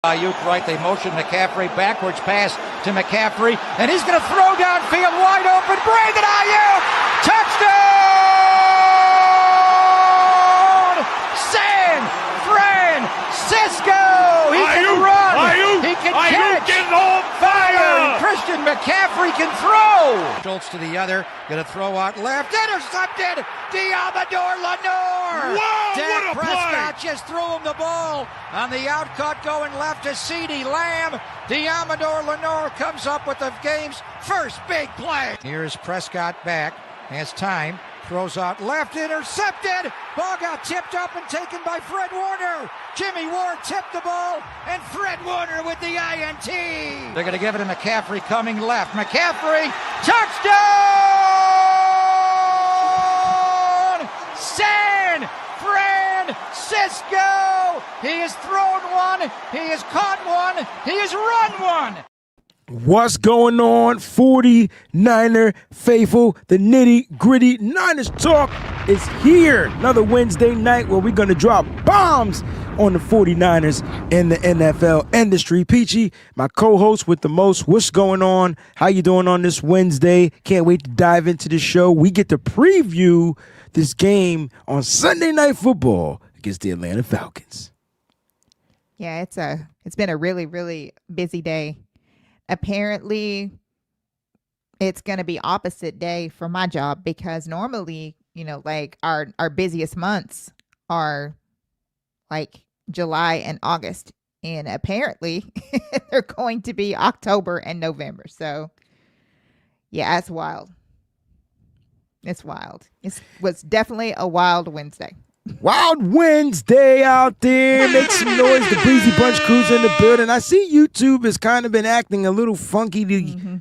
Ayuk right, they motion McCaffrey, backwards pass to McCaffrey, and he's going to throw downfield wide open. Brandon Ayuk, touchdown! San Francisco! He can run, he can catch, getting on fire! Christian McCaffrey can throw! Schultz to the other, going to throw out left, intercepted! Diamador Lenore! Whoa, Dak what a Prescott play! just threw him the ball on the outcut going left to CeeDee Lamb. Diamador Lenore comes up with the game's first big play. Here's Prescott back, has time, throws out left, intercepted. Ball got tipped up and taken by Fred Warner. Jimmy Ward tipped the ball, and Fred Warner with the INT. They're going to give it to McCaffrey coming left. McCaffrey, touchdown! San Francisco! He has thrown one, he has caught one, he has run one. What's going on, 49er faithful? The nitty-gritty Niners talk is here. Another Wednesday night where we're going to drop bombs on the 49ers in the NFL industry. Peachy, my co-host with the most. What's going on? How you doing on this Wednesday? Can't wait to dive into the show. We get to preview this game on Sunday Night Football against the Atlanta Falcons. Yeah, it's been a really, really busy day. Apparently, it's going to be opposite day for my job because normally, like our busiest months are like July and August. And apparently, they're going to be October and November. So, yeah, it's wild. It's wild. It was definitely a wild Wednesday. Wild Wednesday out there. Make some noise. The Breezy Bunch crew's in the building. I see YouTube has kind of been acting a little funky. You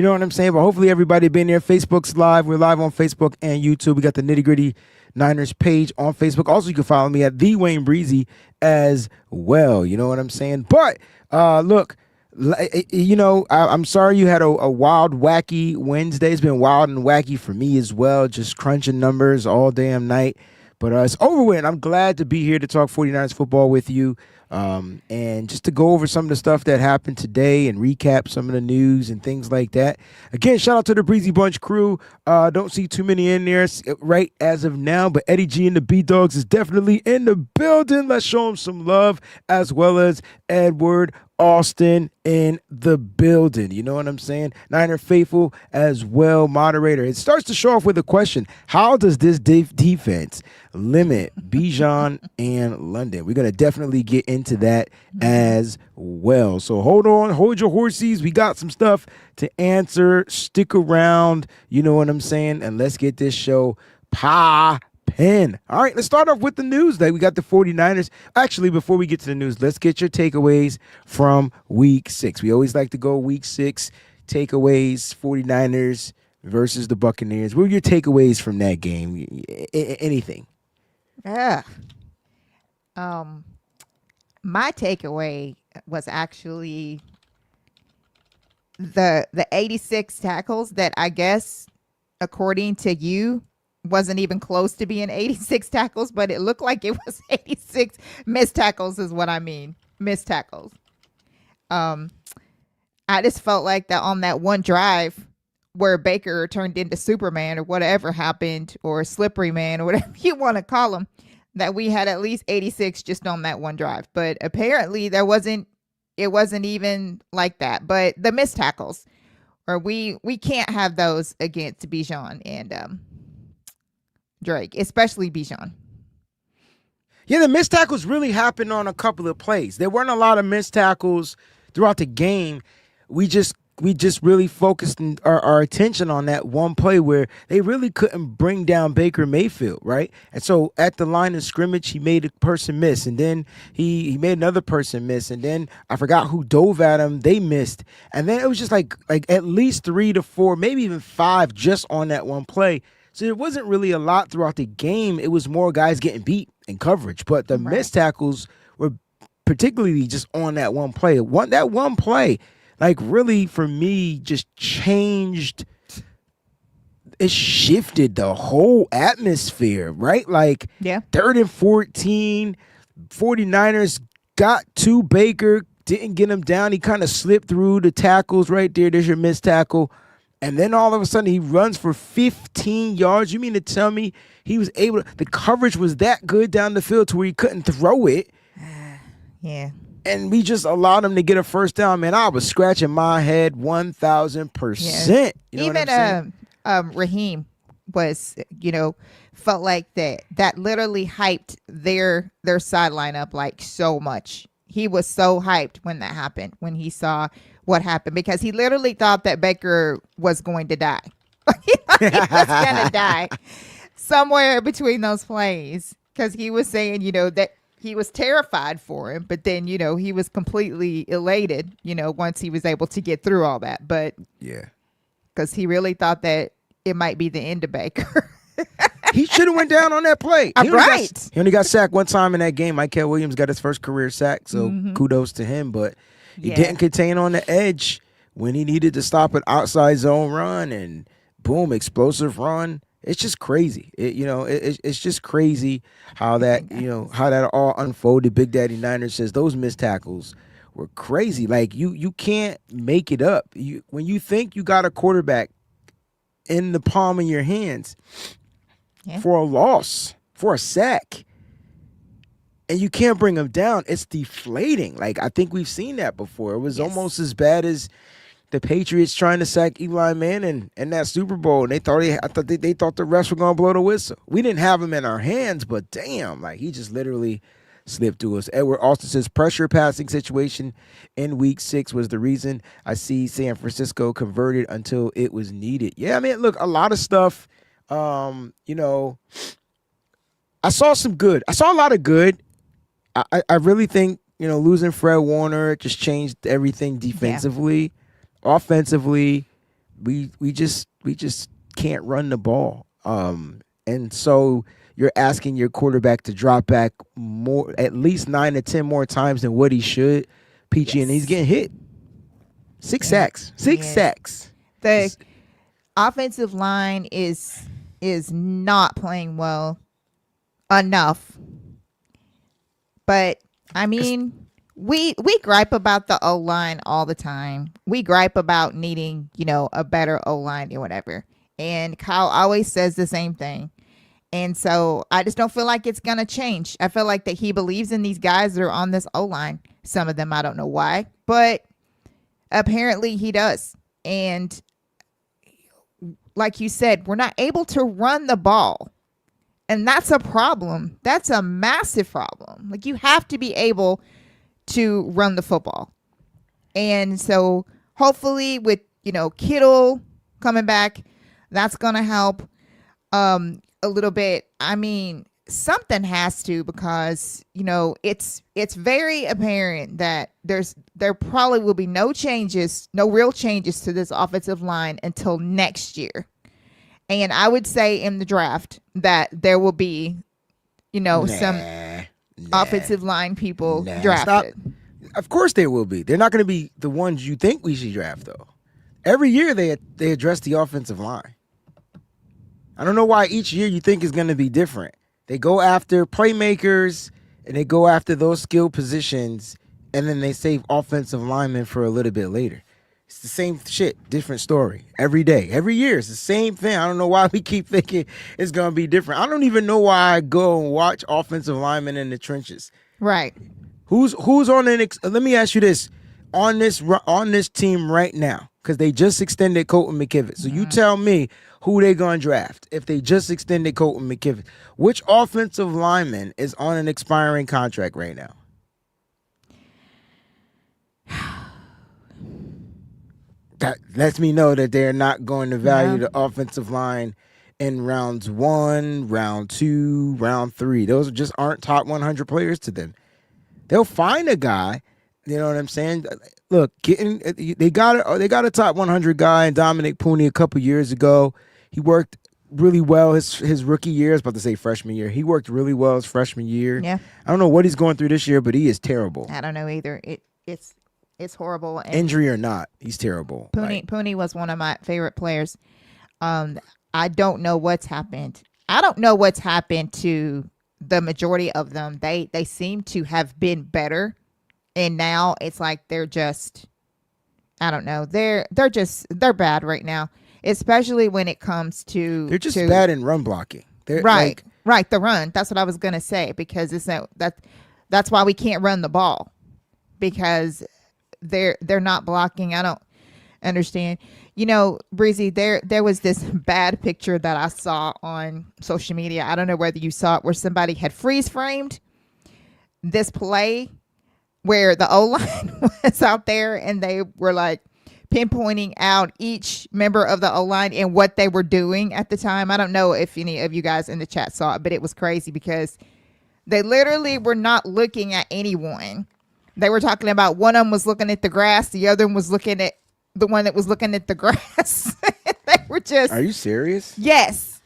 know what I'm saying? But hopefully everybody been there. Facebook's live. We're live on Facebook and YouTube. We got the Nitty Gritty Niners page on Facebook. Also, you can follow me at The Wayne Breezy as well. You know what I'm saying? But look, I'm sorry you had a wild, wacky Wednesday. It's been wild and wacky for me as well. Just crunching numbers all damn night. But it's over with. I'm glad to be here to talk 49ers football with you and just to go over some of the stuff that happened today and recap some of the news and things like that. Again, shout out to the Breezy Bunch crew. Don't see too many in there right as of now, but Eddie G and the B-Dogs is definitely in the building. Let's show them some love, as well as Edward Austin in the building. You know what I'm saying? Niner faithful as well, moderator. It starts to show off with a question. How does this defense limit Bijan and London? We're going to definitely get into that as well. So hold on, hold your horses. We got some stuff to answer. Stick around. You know what I'm saying? And let's get this show poppin'. All right, let's start off with the news. We got the 49ers. Actually, before we get to the news, let's get your takeaways from week 6. We always like to go week 6 takeaways, 49ers versus the Buccaneers. What were your takeaways from that game? Anything? My takeaway was actually the 86 tackles that I guess, according to you, wasn't even close to being 86 tackles, but it looked like it was 86 missed tackles is what I mean. Missed tackles. I just felt like that on that one drive where Baker turned into Superman or whatever happened, or Slippery Man or whatever you want to call him, that we had at least 86 just on that one drive. But apparently it wasn't even like that. But the missed tackles, or we can't have those against Bijan and Drake, especially Bijan. Yeah, the missed tackles really happened on a couple of plays. There weren't a lot of missed tackles throughout the game. We just really focused our attention on that one play where they really couldn't bring down Baker Mayfield, right? And so at the line of scrimmage, he made a person miss, and then he made another person miss, and then I forgot who dove at him. They missed, and then it was just like at least 3 to 4, maybe even 5 just on that one play. So there wasn't really a lot throughout the game. It was more guys getting beat in coverage. But the missed tackles were particularly just on that one play. That one play, like, really, for me, just changed. It shifted the whole atmosphere, right? Like, 3rd and 14, 49ers got to Baker, didn't get him down. He kind of slipped through the tackles right there. There's your missed tackle. And then all of a sudden he runs for 15 yards. You mean to tell me he was able to, the coverage was that good down the field to where he couldn't throw it? Yeah. And we just allowed him to get a first down, man. I was scratching my head 1,000%. Yeah. You know Even Raheem was, felt like that literally hyped their sideline up like so much. He was so hyped when that happened, when he saw what happened, because he literally thought that Baker was going to die. He was going to die somewhere between those plays, because he was saying, that he was terrified for him, but then, he was completely elated, once he was able to get through all that. But yeah, because he really thought that it might be the end of Baker. He should have went down on that play. He only got sacked one time in that game. Michael Williams got his first career sack, so kudos to him. But he didn't contain on the edge when he needed to stop an outside zone run, and boom, explosive run. It's just crazy. It's just crazy how that how that all unfolded. Big Daddy Niners says those missed tackles were crazy. Like you can't make it up. When you think you got a quarterback in the palm of your hands for a loss, for a sack, and you can't bring them down, it's deflating. Like, I think we've seen that before. It was almost as bad as the Patriots trying to sack Eli Manning in that Super Bowl, and they thought they thought the refs were gonna blow the whistle. We didn't have him in our hands, but damn, like he just literally slipped through us. Edward Austin says pressure passing situation in week 6 was the reason I see San Francisco converted until it was needed. Yeah, I mean, look, a lot of stuff. I saw some good. I saw a lot of good. I really think, losing Fred Warner just changed everything defensively. Offensively, we just can't run the ball. And so you're asking your quarterback to drop back more, at least 9 to 10 more times than what he should, Peachy, and he's getting hit. 6 sacks. 6 sacks. The offensive line is not playing well enough. But I mean, we gripe about the O-line all the time. We gripe about needing, a better O-line or whatever. And Kyle always says the same thing. And so I just don't feel like it's going to change. I feel like that he believes in these guys that are on this O-line. Some of them, I don't know why, but apparently he does. And like you said, we're not able to run the ball. And that's a problem. That's a massive problem. Like, you have to be able to run the football. And so hopefully with, Kittle coming back, that's going to help a little bit. I mean, something has to, because, it's very apparent that there probably will be no real changes to this offensive line until next year. And I would say in the draft that there will be, some offensive line people drafted. Of course there will be. They're not going to be the ones you think we should draft, though. Every year they address the offensive line. I don't know why each year you think is going to be different. They go after playmakers and they go after those skill positions, and then they save offensive linemen for a little bit later. It's the same shit, different story. Every day, every year, it's the same thing. I don't know why we keep thinking it's going to be different. I don't even know why I go and watch offensive linemen in the trenches. Right. Who's on let me ask you this. On this team right now, because they just extended Colton McKivitz. So you tell me who they going to draft if they just extended Colton McKivitz. Which offensive lineman is on an expiring contract right now? That lets me know that they're not going to value the offensive line in rounds 1, round 2, round 3. Those just aren't top 100 players to them. They'll find a guy. You know what I'm saying? Look, they got a top 100 guy in Dominic Pooney a couple years ago. He worked really well his rookie year. I was about to say freshman year. He worked really well his freshman year. Yeah. I don't know what he's going through this year, but he is terrible. I don't know either. It's horrible. And injury or not, he's terrible. Pooney was one of my favorite players. I don't know what's happened. I don't know what's happened to the majority of them. They seem to have been better And now it's like they're just, I don't know. They're bad right now, especially when it comes to they're just bad in run blocking. They're right. Right, the run. That's what I was gonna say, because that's why we can't run the ball, because they're not blocking. I don't understand. You know, Breezy, there was this bad picture that I saw on social media. I don't know whether you saw it, where somebody had freeze framed this play where the O-line was out there, and they were like pinpointing out each member of the O-line and what they were doing at the time. I don't know if any of you guys in the chat saw it, but it was crazy because they literally were not looking at anyone. They were talking about one of them was looking at the grass, the other one was looking at the one that was looking at the grass. They were just... Are you serious? Yes.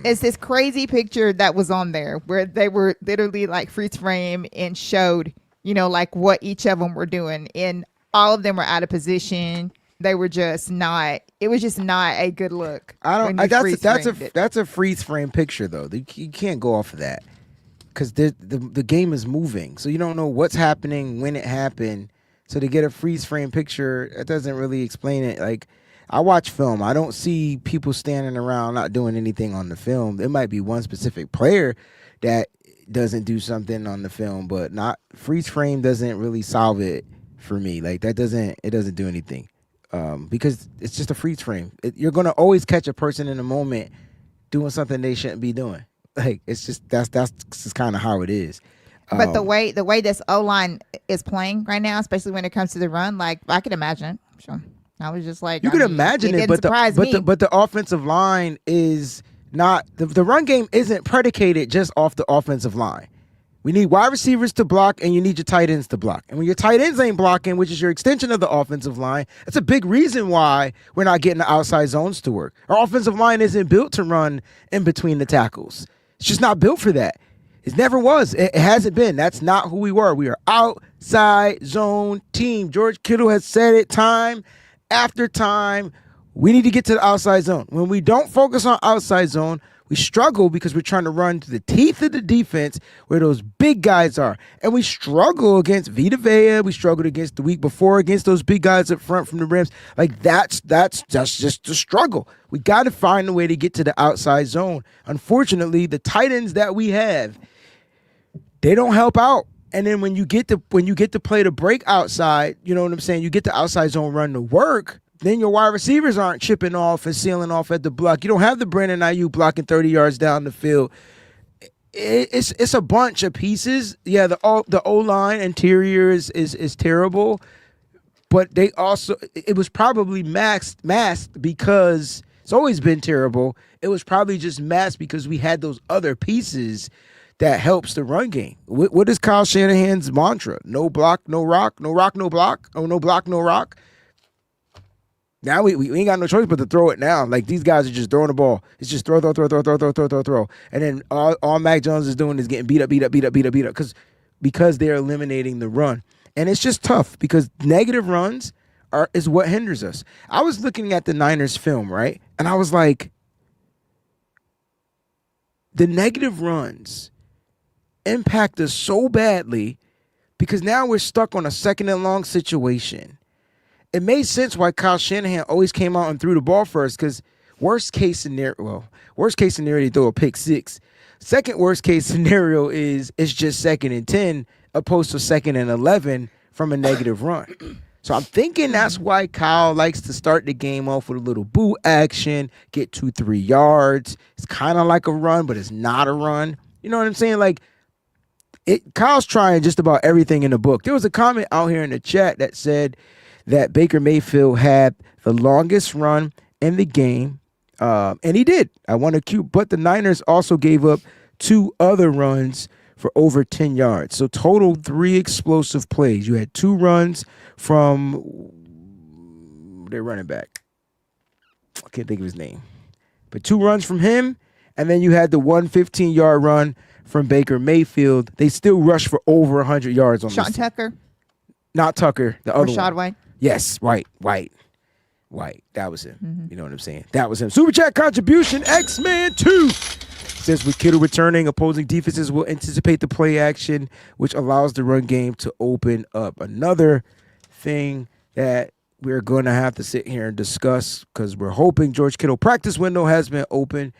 It's this crazy picture that was on there where they were literally like freeze frame and showed, you know, like what each of them were doing, and all of them were out of position. They were just not. It was just not a good look. That's a freeze frame picture though. You can't go off of that because the game is moving, so you don't know what's happening when it happened. So to get a freeze frame picture, it doesn't really explain it. Like, I watch film. I don't see people standing around not doing anything on the film. There might be one specific player that doesn't do something on the film, but not freeze frame doesn't really solve it for me. Like, it doesn't do anything because it's just a freeze frame. You're gonna always catch a person in a moment doing something they shouldn't be doing. Like, it's just that's just kind of how it is. But the way this O-line is playing right now, especially when it comes to the run, like, I could imagine. Sure. I was just like, you could imagine it, but the offensive line is not the run game isn't predicated just off the offensive line. We need wide receivers to block, and you need your tight ends to block. And when your tight ends ain't blocking, which is your extension of the offensive line, that's a big reason why we're not getting the outside zones to work. Our offensive line isn't built to run in between the tackles. It's just not built for that. It never was. It hasn't been. That's not who we were. We are outside zone team. George Kittle has said it time after time. We need to get to the outside zone. When we don't focus on outside zone, we struggle because we're trying to run to the teeth of the defense where those big guys are. And we struggle against Vita Vea. We struggled against the week before against those big guys up front from the Rams. Like, that's just a struggle. We got to find a way to get to the outside zone. Unfortunately, the tight ends that we have, they don't help out. And then when you get to play the break outside, you know what I'm saying? You get the outside zone run to work. Then your wide receivers aren't chipping off and sealing off at the block. You don't have the Brandon Ayuk blocking 30 yards down the field. It's a bunch of pieces. Yeah, the O-line interior is terrible, but it was probably masked because it's always been terrible. It was probably just masked because we had those other pieces that helps the run game. What is Kyle Shanahan's mantra? No block, no rock, no rock, no block, or no block, no rock. Now we ain't got no choice but to throw it now. Like, these guys are just throwing the ball. It's just throw. And then all Mac Jones is doing is getting beat up because they're eliminating the run. And it's just tough because negative runs is what hinders us. I was looking at the Niners film, right? And I was like, the negative runs impact us so badly because now we're stuck on a second and long situation. It made sense why Kyle Shanahan always came out and threw the ball first, because worst case scenario, they throw a pick six. Second worst case scenario is it's just 2nd and 10 opposed to 2nd and 11 from a negative run. So I'm thinking that's why Kyle likes to start the game off with a little boot action, get 2-3 yards. It's kind of like a run, but it's not a run. You know what I'm saying? Like, Kyle's trying just about everything in the book. There was a comment out here in the chat that said that Baker Mayfield had the longest run in the game, and he did. I want to cue, but the Niners also gave up 2 other runs for over 10 yards. So total 3 explosive plays. You had 2 runs from their running back. I can't think of his name. But 2 runs from him, and then you had the 115-yard run from Baker Mayfield. They still rushed for over 100 yards on Sean Tucker? Not Tucker, the other one. Rashad White? Yes, White. White. That was him. You know what I'm saying? That was him. Super Chat contribution, X-Man 2. Says with Kittle returning, opposing defenses will anticipate the play action, which allows the run game to open up. Another thing that we're going to have to sit here and discuss, because we're hoping George Kittle practice window has been open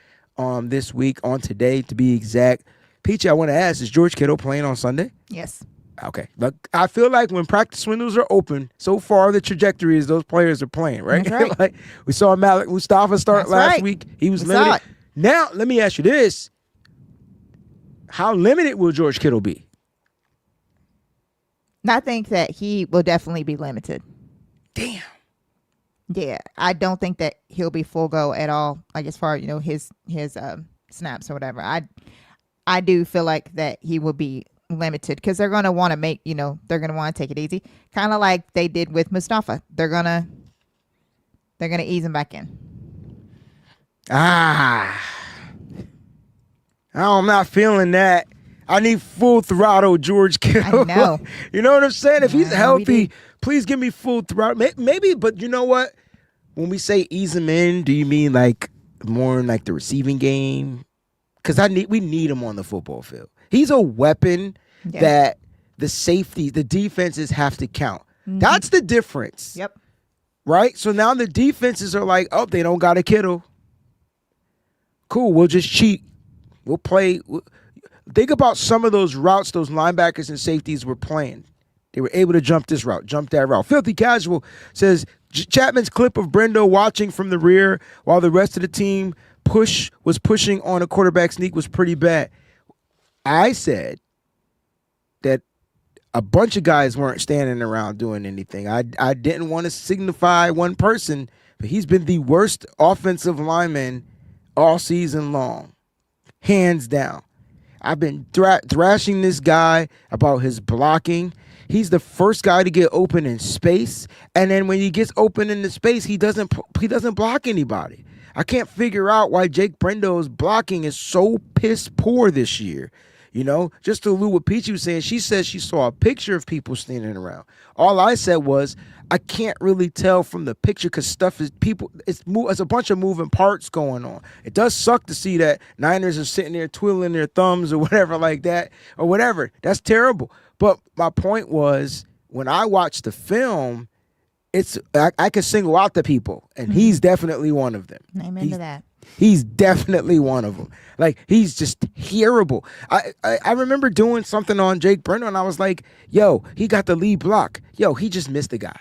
this week, on today to be exact. Peachy, I want to ask, is George Kittle playing on Sunday? Yes. Okay. Look, I feel like when practice windows are open, so far the trajectory is those players are playing, right? That's right. Like we saw Malik Mustafa start That's last right. week. He was We saw limited. it. Now, let me ask you this. How limited will George Kittle be? I think that he will definitely be limited. Damn. Yeah, I don't think that he'll be full go at all. Like as far his snaps or whatever. I do feel like that he will be limited because they're gonna want to make they're gonna want to take it easy, kind of like they did with Mustafa. They're gonna ease him back in. I'm not feeling that. I need full throttle George Kittle. I know. You know what I'm saying? If he's Yeah, healthy, please give me full throttle. Maybe, but you know what? When we say ease him in, do you mean like more in like the receiving game? Because we need him on the football field. He's a weapon that the defenses have to count. That's the difference. Yep. Right? So now the defenses are like, oh, they don't got a Kittle. Cool, we'll just cheat. We'll play. Think about some of those routes those linebackers and safeties were playing. They were able to jump this route, jump that route. Filthy Casual says, Chapman's clip of Brendo watching from the rear while the rest of the team was pushing on a quarterback sneak was pretty bad. I said that a bunch of guys weren't standing around doing anything. I didn't want to signify one person, but he's been the worst offensive lineman all season long. Hands down. I've been thrashing this guy about his blocking. He's the first guy to get open in space, and then when he gets open in the space, he doesn't block anybody. I can't figure out why Jake Brendo's blocking is so piss poor this year. Just to allude what Peachy was saying, she says she saw a picture of people standing around. All I said was, I can't really tell from the picture because it's a bunch of moving parts going on. It does suck to see that Niners are sitting there twiddling their thumbs or whatever like that or whatever. That's terrible. But my point was, when I watched the film, I can single out the people, and he's definitely one of them. Amen to that. He's definitely one of them. Like, he's just terrible. I remember doing something on Jake Brendo, and I was like, yo, he got the lead block. Yo, he just missed the guy.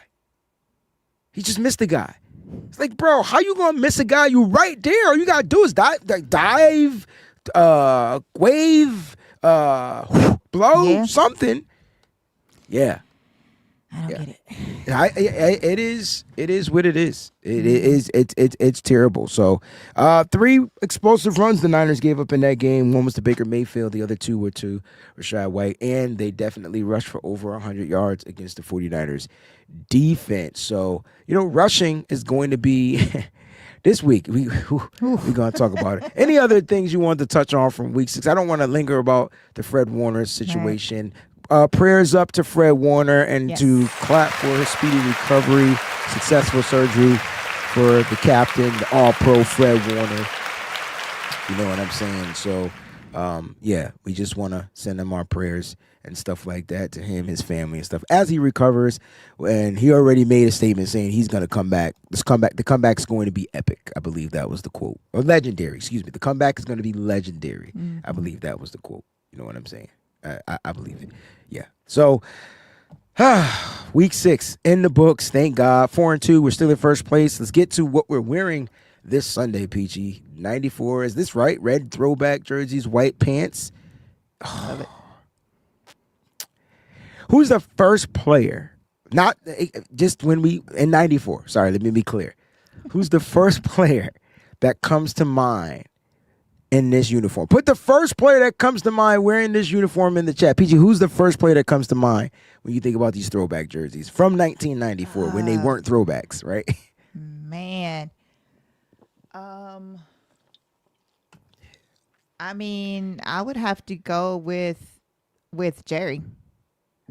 It's like, bro, how you going to miss a guy? You right there. All you got to do is dive, wave, blow, something. Yeah. I don't get it. It is what it is. It's terrible. So 3 explosive runs the Niners gave up in that game. One was to Baker Mayfield. The other 2 were to Rashad White. And they definitely rushed for over 100 yards against the 49ers defense. So, rushing is going to be this week. We're going to talk about it. Any other things you want to touch on from week 6? I don't want to linger about the Fred Warner situation. Right. Prayers up to Fred Warner and to clap for his speedy recovery, successful surgery for the captain, the all-pro Fred Warner. You know what I'm saying? So, we just want to send him our prayers and stuff like that to him, his family and stuff as he recovers. And he already made a statement saying he's going to come back. The comeback is going to be epic. I believe that was the quote. Or legendary, excuse me. The comeback is going to be legendary. I believe that was the quote. You know what I'm saying? I believe it. Yeah. So, week 6 in the books. Thank God. 4-2. We're still in first place. Let's get to what we're wearing this Sunday, PG. 94. Is this right? Red throwback jerseys, white pants. Love it. Who's the first player? Not just when we in 94. Sorry, let me be clear. Who's the first player that comes to mind in this uniform? Put the first player that comes to mind wearing this uniform in the chat. PG, who's the first player that comes to mind when you think about these throwback jerseys from 1994 when they weren't throwbacks, right? Man. I mean, I would have to go with Jerry.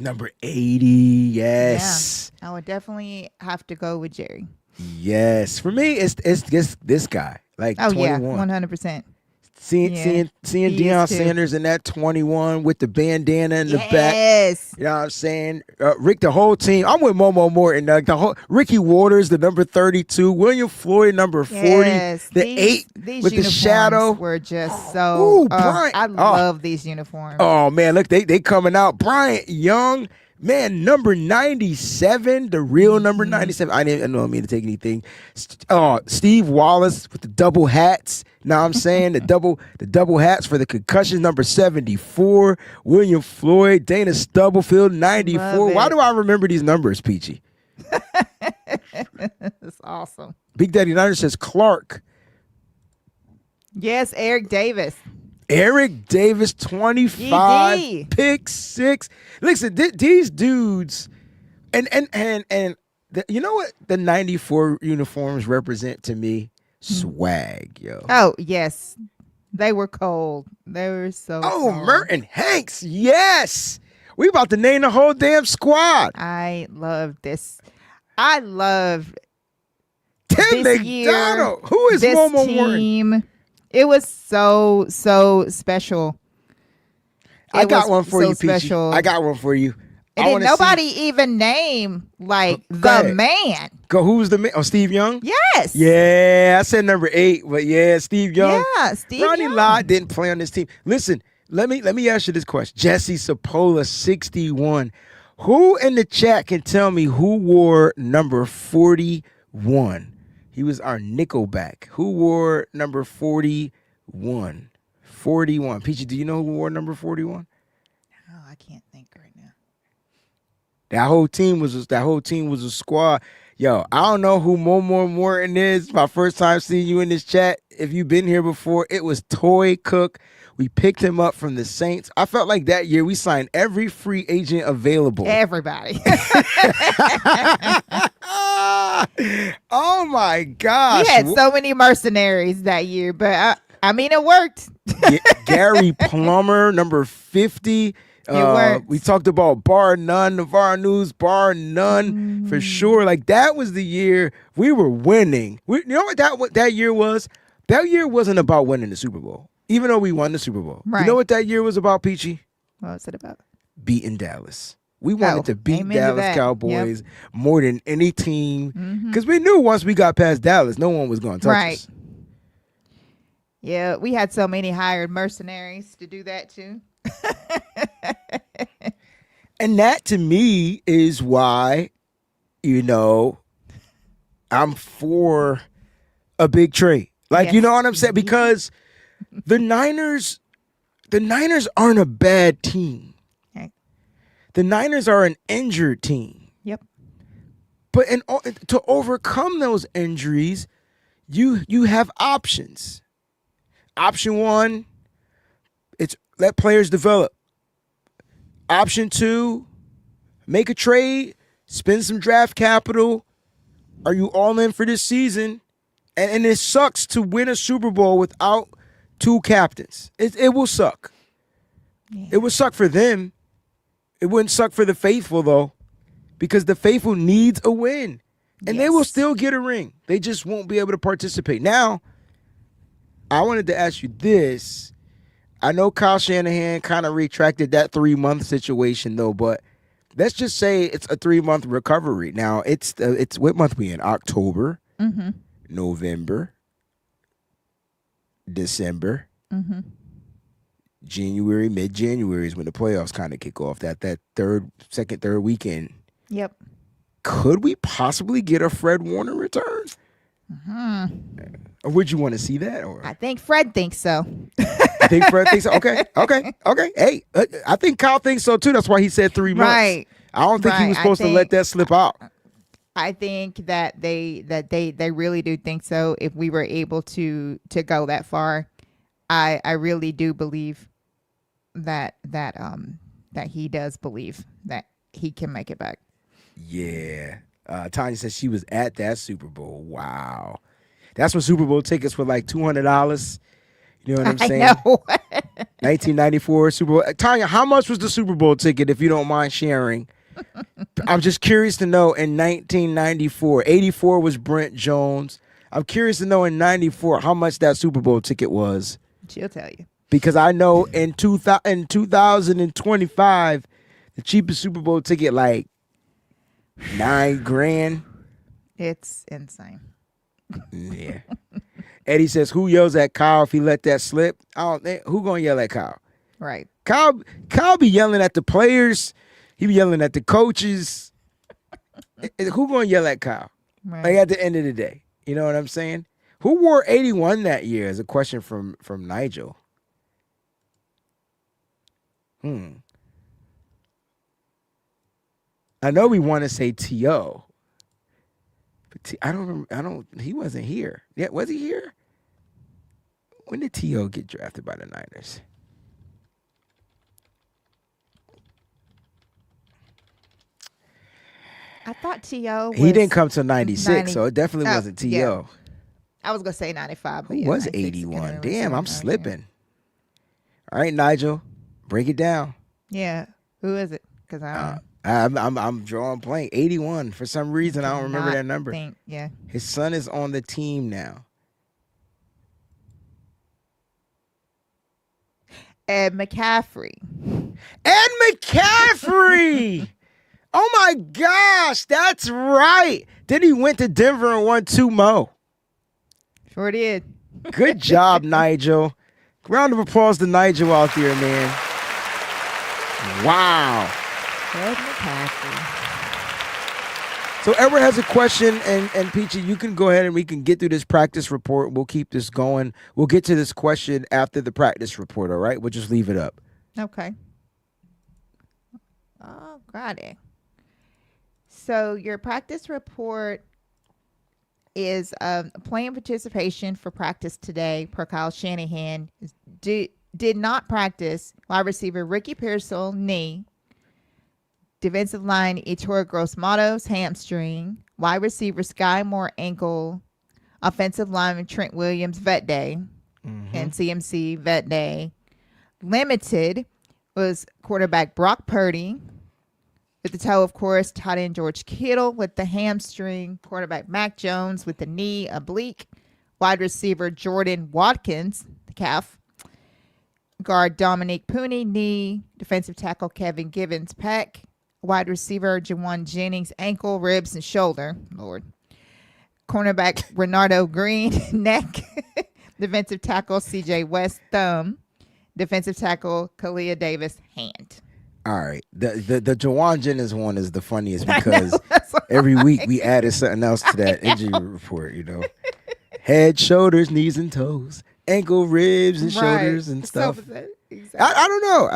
Number 80, yes. Yeah, I would definitely have to go with Jerry. Yes, for me, it's this guy, like Oh 21. yeah, 100%. Seeing Yeah, seeing he Deion is too. Sanders in that 21 with the bandana in the back. Yes. You know what I'm saying? Rick, the whole team. I'm with Momo Morton. The whole Ricky Waters, the number 32, William Floyd, number 40, Yes. the These 8 with the uniforms shadow. were just so. Ooh, Bryant. I love these uniforms. Oh man, look, they coming out. Bryant Young, man, number 97, the real number 97. I don't mean to take anything. Steve Wallace with the double hats. Know what I'm saying? the double hats for the concussion, number 74. William Floyd, Dana Stubblefield, 94. Love Why it. do I remember these numbers, Peachy? That's awesome. Big Daddy Niner says Clark. Yes, Eric Davis. Eric Davis, 25, ED. pick 6. Listen, these dudes, and you know what the 94 uniforms represent to me? Swag, yo. Oh yes, they were cold. They were so. Oh, cold. Merton Hanks, yes. We about to name the whole damn squad. I love this. I love Tim this year, McDonald. Who is this Momo Morton? team. It was so special. I It got was one for so you, Peachy. special. I got one for you. And I did wanna nobody even name like Go ahead. the man? go. Who's the man? Oh, Steve Young. Yes. Yeah, I said number 8, but yeah, Steve Young. Yeah, Steve Ronnie Young. Lott didn't play on this team. Listen, let me ask you this question. Jesse Sapola, 61. Who in the chat can tell me who wore number 41? He was our nickelback. Who wore number 41? 41. Peachy, do you know who wore number 41? Oh, I can't think right now. That whole team was a squad. Yo, I don't know who Momo Morton is. My first time seeing you in this chat. If you've been here before, it was Toy Cook. We picked him up from the Saints. I felt like that year we signed every free agent available. Everybody. Oh my gosh. We had so many mercenaries that year, but I mean, it worked. Gary Plummer, number 50. worked. We talked about bar none, Navarre News, bar none for sure. Like that was the year we were winning. You know what that year was? That year wasn't about winning the Super Bowl, even though we won the Super Bowl. Right. You know what that year was about, Peachy? What was it about? Beating Dallas. We wanted to beat amen to Dallas that. Cowboys more than any team because we knew once we got past Dallas, no one was going to touch Right. us. Yeah, we had so many hired mercenaries to do that too. And that to me is why, I'm for a big trade. Like, you Yes. know what I'm saying? Because the Niners aren't a bad team. Okay. The Niners are an injured team. Yep. But to overcome those injuries, you have options. Option 1, it's let players develop. Option 2, make a trade, spend some draft capital. Are you all in for this season? And it sucks to win a Super Bowl without 2 captains. It will suck. Yeah. It would suck for them. It wouldn't suck for the faithful, though, because the faithful needs a win. And they will Yes. still get a ring. They just won't be able to participate. Now, I wanted to ask you this. I know Kyle Shanahan kind of retracted that 3-month situation, though, but let's just say it's a 3-month recovery. Now, it's what month we in? October, November, December, January, mid-January is when the playoffs kind of kick off. That second, third weekend. Yep. Could we possibly get a Fred Warner return? Or would you want to see that? Or I think Fred thinks so. I think Fred thinks so. Okay. Hey, I think Kyle thinks so too. That's why he said 3 months. Right. I don't think he Right. was I supposed to let think- that slip out. I think that they really do think so. If we were able to go that far, I really do believe that he does believe that he can make it back. Yeah. Tanya says she was at that Super Bowl. Wow. That's when Super Bowl tickets were like $200. You know what I'm saying? I know. 1994 Super Bowl. Tanya, how much was the Super Bowl ticket, if you don't mind sharing? I'm just curious to know in 1994, 84 was Brent Jones. I'm curious to know in 94 how much that Super Bowl ticket was. She'll tell you. Because I know in 2025, the cheapest Super Bowl ticket like $9,000. It's insane. Yeah. Eddie says, "Who yells at Kyle if he let that slip?" Who gonna yell at Kyle? Right. Kyle be yelling at the players. He be yelling at the coaches. Who gonna yell at Kyle? Right. Like at the end of the day, you know what I'm saying? Who wore 81 that year? Is a question from Nigel. I know we want to say T.O. But I don't. He wasn't here. Yeah, was he here? When did T.O. get drafted by the Niners? I thought T.O. He didn't come till 96, 90 so it definitely wasn't T.O. yeah. I was going to say 95. But Who yeah, was 96, 81? couldn't Damn, I'm remember. slipping. All right, Nigel, break it down. Yeah. Who is it? Because I'm drawing blank. 81. For some reason, I don't remember that number. Yeah. His son is on the team now. Ed McCaffrey. Ed McCaffrey! Oh my gosh, that's right. Then he went to Denver and won 2 more. Sure did. Good job, Nigel. Round of applause to Nigel out there, man. Wow. Ed McCaffrey. So Edward has a question, and Peachy, you can go ahead and we can get through this practice report. We'll keep this going. We'll get to this question after the practice report, all right? We'll just leave it up. Okay. Oh, got it. So your practice report is playing participation for practice today per Kyle Shanahan. Did not practice wide receiver Ricky Pearsall, knee. Defensive line Ettore Gross-Matos, hamstring. Wide receiver Sky Moore, ankle. Offensive lineman Trent Williams, vet day. And CMC, vet day. Limited was quarterback Brock Purdy. With the toe, of course, tight end George Kittle with the hamstring. Quarterback Mac Jones with the knee oblique. Wide receiver Jordan Watkins, the calf. Guard Dominique Pooney, knee. Defensive tackle Kevin Givens, pec. Wide receiver Jawan Jennings, ankle, ribs, and shoulder. Lord. Cornerback Renardo Green, neck. Defensive tackle CJ West, thumb. Defensive tackle Kalia Davis, hand. All right. The Jawan Jennings one is the funniest because every week we added something else to that injury report, you know. Head, shoulders, knees, and toes. Ankle, ribs, and shoulders and stuff. Exactly. I don't know.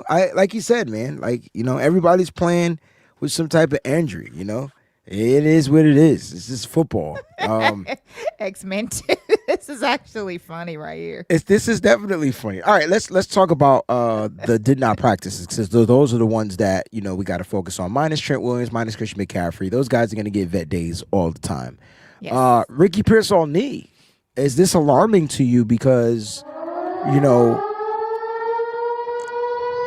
I like you said, man. Like, everybody's playing with some type of injury, It is what it is. It's just football. X-Men 2. This is actually funny right here. This is definitely funny. All right, let's talk about the did not practices, because those are the ones that we got to focus on. Minus Trent Williams, minus Christian McCaffrey. Those guys are going to get vet days all the time. Yes. Ricky Pearsall knee. Is this alarming to you? Because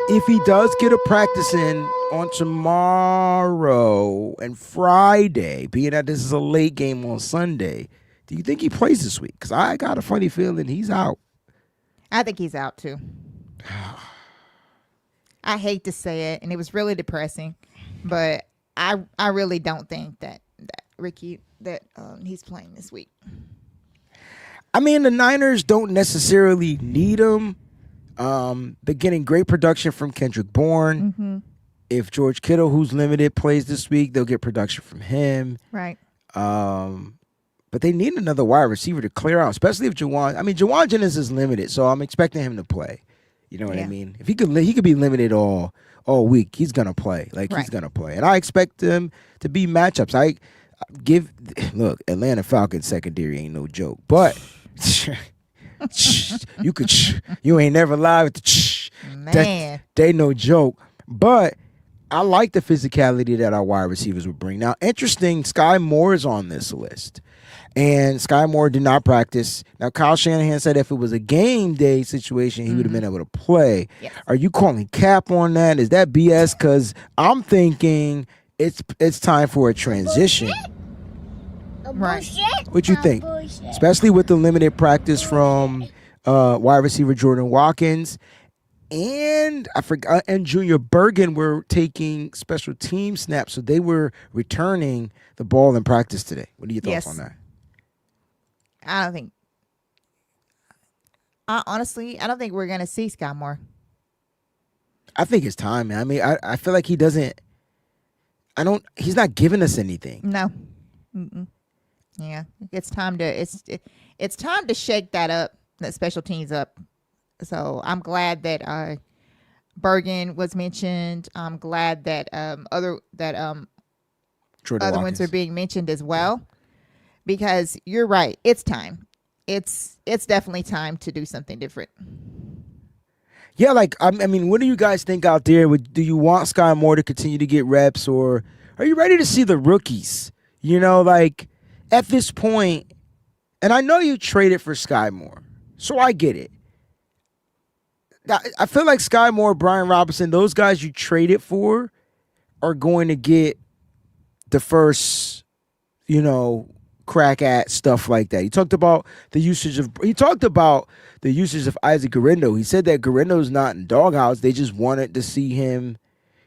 if he does get a practice in on tomorrow and Friday, being that this is a late game on Sunday, do you think he plays this week? Because I got a funny feeling he's out. I think he's out too. I hate to say it, and it was really depressing, but I really don't think that Ricky he's playing this week. I mean, the Niners don't necessarily need him. They're getting great production from Kendrick Bourne. Mm-hmm. If George Kittle, who's limited, plays this week, they'll get production from him. Right. But they need another wide receiver to clear out, especially if Jawan Jennings is limited, so I'm expecting him to play. You know what I mean? If he could be limited all week, he's gonna play. He's gonna play, and I expect him to be matchups. Look, Atlanta Falcons secondary ain't no joke, but you ain't never lied with the Man. they no joke. But I like the physicality that our wide receivers would bring. Now, interesting, Sky Moore is on this list. And Sky Moore did not practice. Now, Kyle Shanahan said if it was a game day situation, he would have been able to play. Yes. Are you calling cap on that? Is that BS? Because I'm thinking it's time for a transition. Right. What you think? Especially with the limited practice from wide receiver Jordan Watkins. And I forgot, and Junior Bergen were taking special team snaps, so they were returning the ball in practice today. What are your thoughts on that? Honestly, I don't think we're gonna see Sky Moore. I think it's time, man. I mean, I feel like he doesn't. He's not giving us anything. No. Mm-mm. Yeah, it's time to shake that up, that special teams up. So I'm glad that Bergen was mentioned. I'm glad that other ones are being mentioned as well, because you're right. It's time. It's definitely time to do something different. Yeah, like I mean, what do you guys think out there? Do you want Sky Moore to continue to get reps, or are you ready to see the rookies? You know, like at this point, and I know you traded for Sky Moore, so I get it. I feel like Sky Moore, Brian Robinson, those guys you traded for are going to get the first, crack at stuff like that. He talked about the usage of Isaac Guerrero. He said that Guerrero's not in doghouse. They just wanted to see him.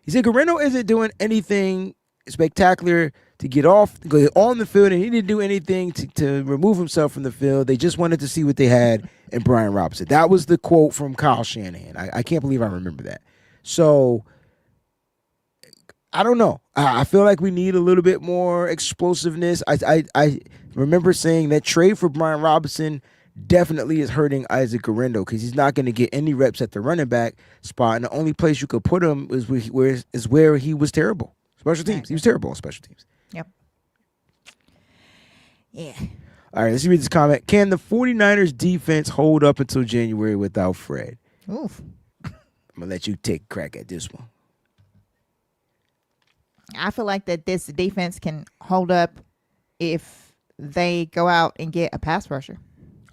He said Guerrero isn't doing anything spectacular to get on the field, and he didn't do anything to remove himself from the field. They just wanted to see what they had in Brian Robinson. That was the quote from Kyle Shanahan. I can't believe I remember that. So I don't know. I feel like we need a little bit more explosiveness. I remember saying that trade for Brian Robinson definitely is hurting Isaac Guerrero because he's not going to get any reps at the running back spot, and the only place you could put him is where he was terrible. Special teams. He was terrible on special teams. Yep. Yeah. All right, let's read this comment. Can the 49ers defense hold up until January without Fred? Oof. I'm going to let you take a crack at this one. I feel like that this defense can hold up if they go out and get a pass rusher.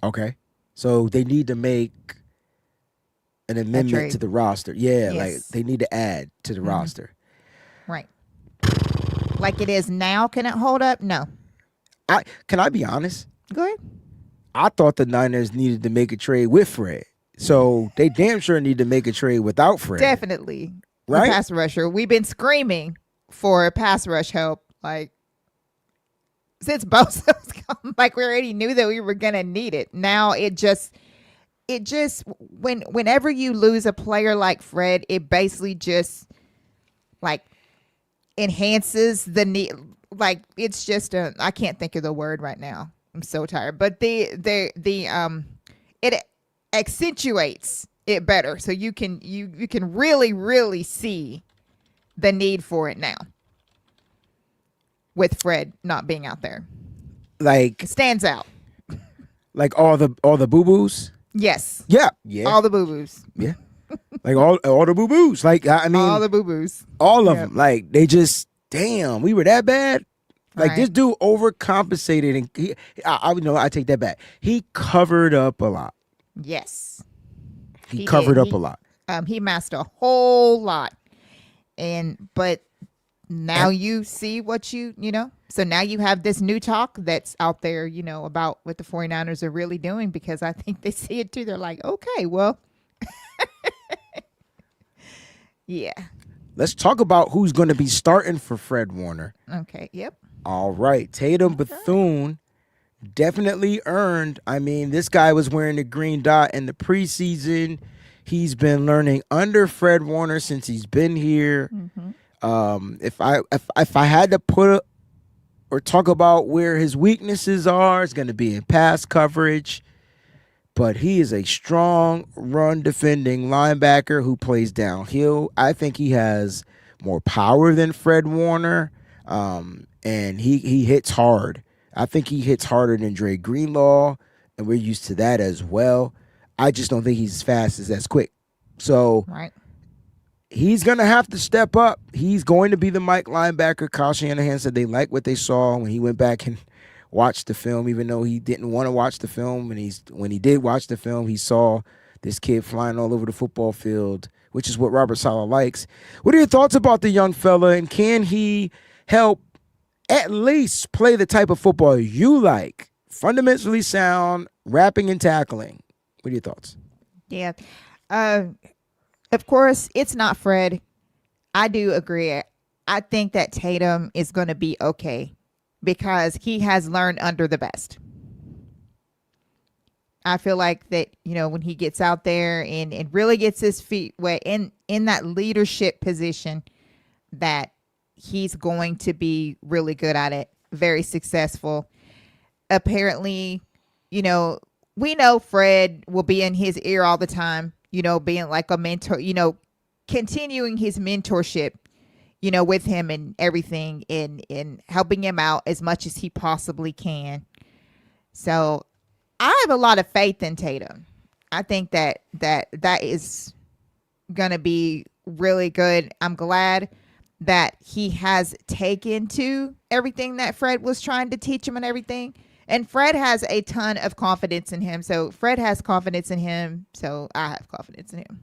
Okay. So they need to make an amendment to the roster. Yeah, yes. Like they need to add to the roster. Right. Like it is now, can it hold up? No. Can I be honest? Go ahead. I thought the Niners needed to make a trade with Fred. So they damn sure need to make a trade without Fred. Definitely. Right? A pass rusher. We've been screaming for pass rush help, like since Bosa's come, like we already knew that we were gonna need it. Now it just whenever you lose a player like Fred, it basically just like enhances the need. Like it's just I can't think of the word right now. I'm so tired. But it accentuates it better, so you can really really see the need for it now with Fred not being out there. Like It stands out. Like all the boo-boos? Yes. Yeah. All the boo-boos. Yeah. Like all the boo-boos. Like I mean all the boo-boos. All of them. Like they just damn, we were that bad. Like this dude overcompensated, and I take that back. He covered up a lot. Yes. He covered up a lot. He masked a whole lot. But now you see what so now you have this new talk that's out there, about what the 49ers are really doing, because I think they see it too. They're like, okay, well, yeah. Let's talk about who's going to be starting for Fred Warner. Okay, yep. All right. Tatum Bethune definitely earned. I mean, this guy was wearing the green dot in the preseason. He's been learning under Fred Warner since he's been here. Mm-hmm. If I had to put or talk about where his weaknesses are, it's going to be in pass coverage. But he is a strong run defending linebacker who plays downhill. I think he has more power than Fred Warner, and he hits hard. I think he hits harder than Dre Greenlaw, and we're used to that as well. I just don't think he's as fast as quick. So right. he's going to have to step up. He's going to be the Mike linebacker. Kyle Shanahan said they liked what they saw when he went back and watched the film, even though he didn't want to watch the film. And when he did watch the film, he saw this kid flying all over the football field, which is what Robert Saleh likes. What are your thoughts about the young fella, and can he help at least play the type of football you like? Fundamentally sound, wrapping and tackling. What are your thoughts? Yeah. Of course, it's not Fred. I do agree. I think that Tatum is going to be okay because he has learned under the best. I feel like that, when he gets out there and really gets his feet wet in that leadership position, that he's going to be really good at it, very successful. Apparently, we know Fred will be in his ear all the time, being like a mentor, continuing his mentorship, with him and everything and helping him out as much as he possibly can. So I have a lot of faith in Tatum. I think that is going to be really good. I'm glad that he has taken to everything that Fred was trying to teach him and everything. And Fred has a ton of confidence in him. So Fred has confidence in him. So I have confidence in him.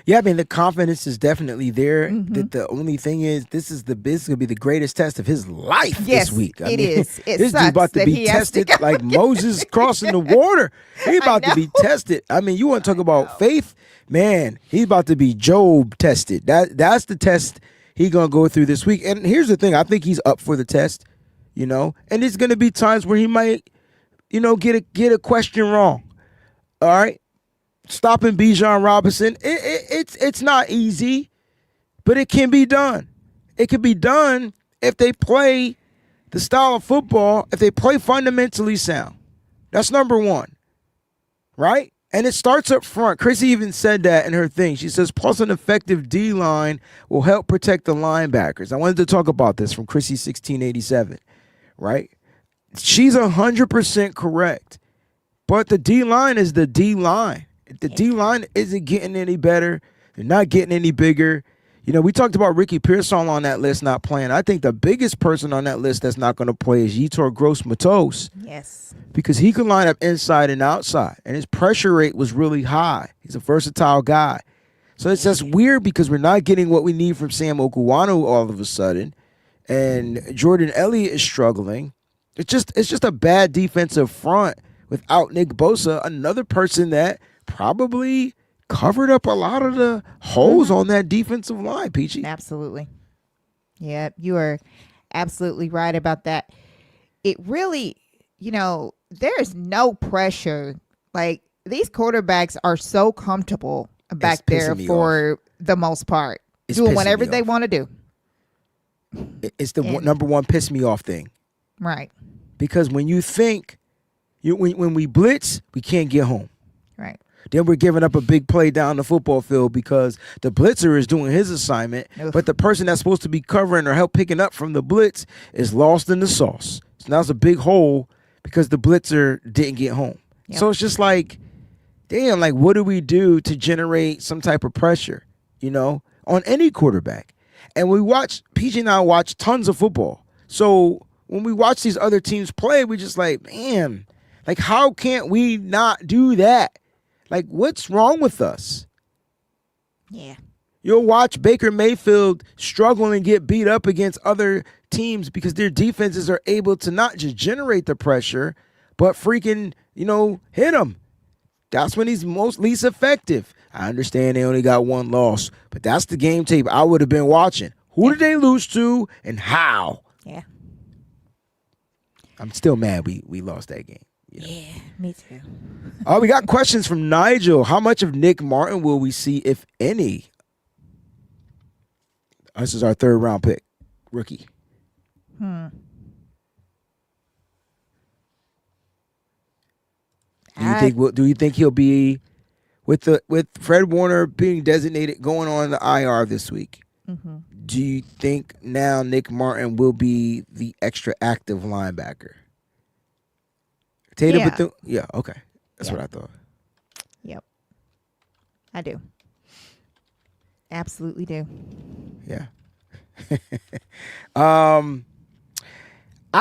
Yeah, I mean, the confidence is definitely there. The only thing is, this is going to be the greatest test of his life this week. It is. It this dude's about to be tested like Moses crossing the water. He's about to be tested. I mean, you want to talk about faith? Man, he's about to be Job tested. That's the test he's going to go through this week. And here's the thing. I think he's up for the test, and there's going to be times where he might, get a question wrong. All right? Stopping Bijan Robinson, it's not easy, but it can be done. It can be done if they play the style of football, if they play fundamentally sound. That's number one, right? And it starts up front. Chrissy even said that in her thing. She says, plus an effective D-line will help protect the linebackers. I wanted to talk about this from Chrissy 1687, right? She's 100% correct, but the D-line is the D-line. The D-line isn't getting any better. They're not getting any bigger. We talked about Ricky Pearsall on that list not playing. I think the biggest person on that list that's not going to play is Yetur Gross-Matos. Yes. Because he can line up inside and outside, and his pressure rate was really high. He's a versatile guy. So it's just weird because we're not getting what we need from Sam Okuwanu all of a sudden, and Jordan Elliott is struggling. It's just a bad defensive front without Nick Bosa, another person that probably covered up a lot of the holes on that defensive line, Peachy. Absolutely. Yeah, you are absolutely right about that. It really, there's no pressure. Like, these quarterbacks are so comfortable back there for the most part, doing whatever they want to do. It's the number one piss me off thing. Right. Because when you think, when we blitz, we can't get home. Right. Then we're giving up a big play down the football field because the blitzer is doing his assignment, but the person that's supposed to be covering or help picking up from the blitz is lost in the sauce. So now it's a big hole because the blitzer didn't get home. Yep. So it's just like, damn, like, what do we do to generate some type of pressure, on any quarterback? And PG and I watch tons of football. So when we watch these other teams play, we just like, man, like, how can't we not do that? Like, what's wrong with us? Yeah. You'll watch Baker Mayfield struggle and get beat up against other teams because their defenses are able to not just generate the pressure, but freaking, hit him. That's when he's least effective. I understand they only got one loss, but that's the game tape I would have been watching. Who did they lose to and how? Yeah. I'm still mad we lost that game. Yeah, me too. We got questions from Nigel. How much of Nick Martin will we see, if any? This is our third round pick, rookie. Do you think he'll be with Fred Warner being designated going on the IR this week? Mm-hmm. Do you think now Nick Martin will be the extra active linebacker? Tatum, yeah, okay. That's what I thought. Yep. I do. Absolutely do. Yeah. I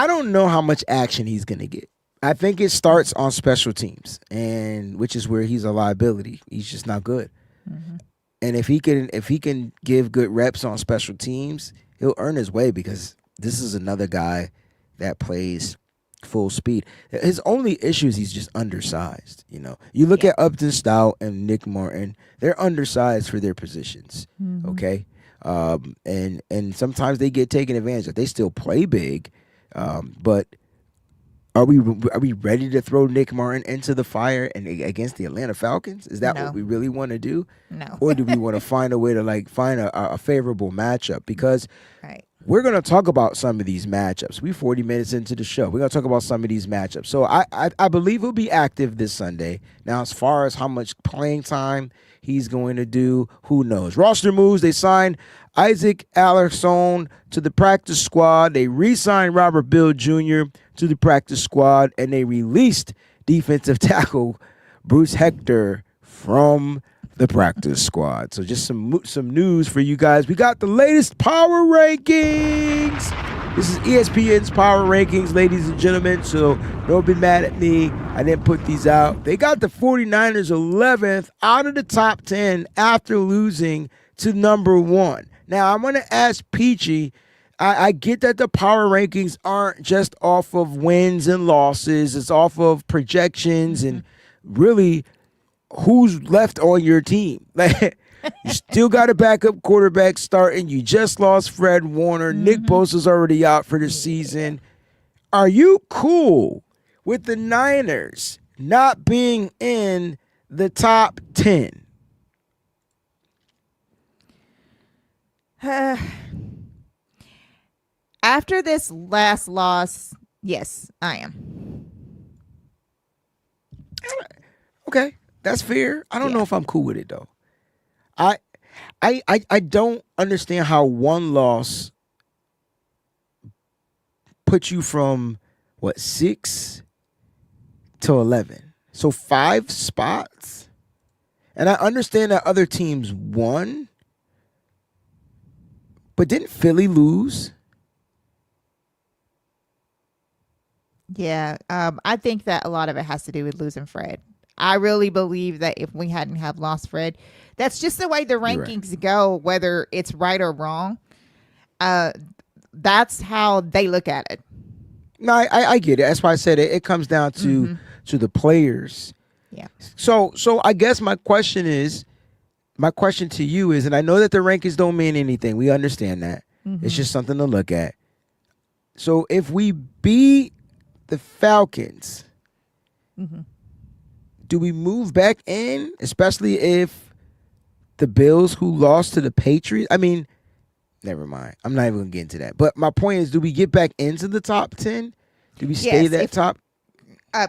don't know how much action he's going to get. I think it starts on special teams, and which is where he's a liability. He's just not good. And if he can give good reps on special teams, he'll earn his way because this is another guy that plays full speed. His only issue is he's just undersized. You look at Upton Stout and Nick Martin; they're undersized for their positions. Okay, and sometimes they get taken advantage of. They still play big, but are we ready to throw Nick Martin into the fire and against the Atlanta Falcons? Is that what we really want to do? No. Or do we want to find a way to find a favorable matchup? Because we're going to talk about some of these matchups. We're 40 minutes into the show. We're going to talk about some of these matchups. So I believe he'll be active this Sunday. Now, as far as how much playing time he's going to do, who knows? Roster moves. They signed Isaac Allerson to the practice squad. They re-signed Robert Bill Jr. to the practice squad, and they released defensive tackle Bruce Hector from the practice squad. So just some news for you guys. We got the latest power rankings. This is ESPN's power rankings, ladies and gentlemen, so don't be mad at me. I didn't put these out. They got the 49ers 11th out of the top 10 after losing to number 1. Now, I'm going to ask Peachy, I get that the power rankings aren't just off of wins and losses. It's off of projections and really who's left on your team. You still got a backup quarterback starting. You just lost Fred Warner. Nick Bosa's already out for the season. Are you cool with the Niners not being in the top 10? After this last loss, yes, I am. Okay, that's fair. I don't know if I'm cool with it though. I don't understand how one loss puts you from 6 to 11. So 5 spots. And I understand that other teams won. But didn't Philly lose? Yeah, I think that a lot of it has to do with losing Fred. I really believe that if we hadn't have lost Fred, that's just the way the rankings go, whether it's right or wrong. That's how they look at it. No, I get it. That's why I said it comes down to the players. Yeah. So I guess my question to you is, and I know that the rankings don't mean anything. We understand that. It's just something to look at. So if we beat the Falcons, do we move back in, especially if the Bills, who lost to the Patriots? I mean, never mind. I'm not even going to get into that. But my point is, do we get back into the top 10? Do we stay top?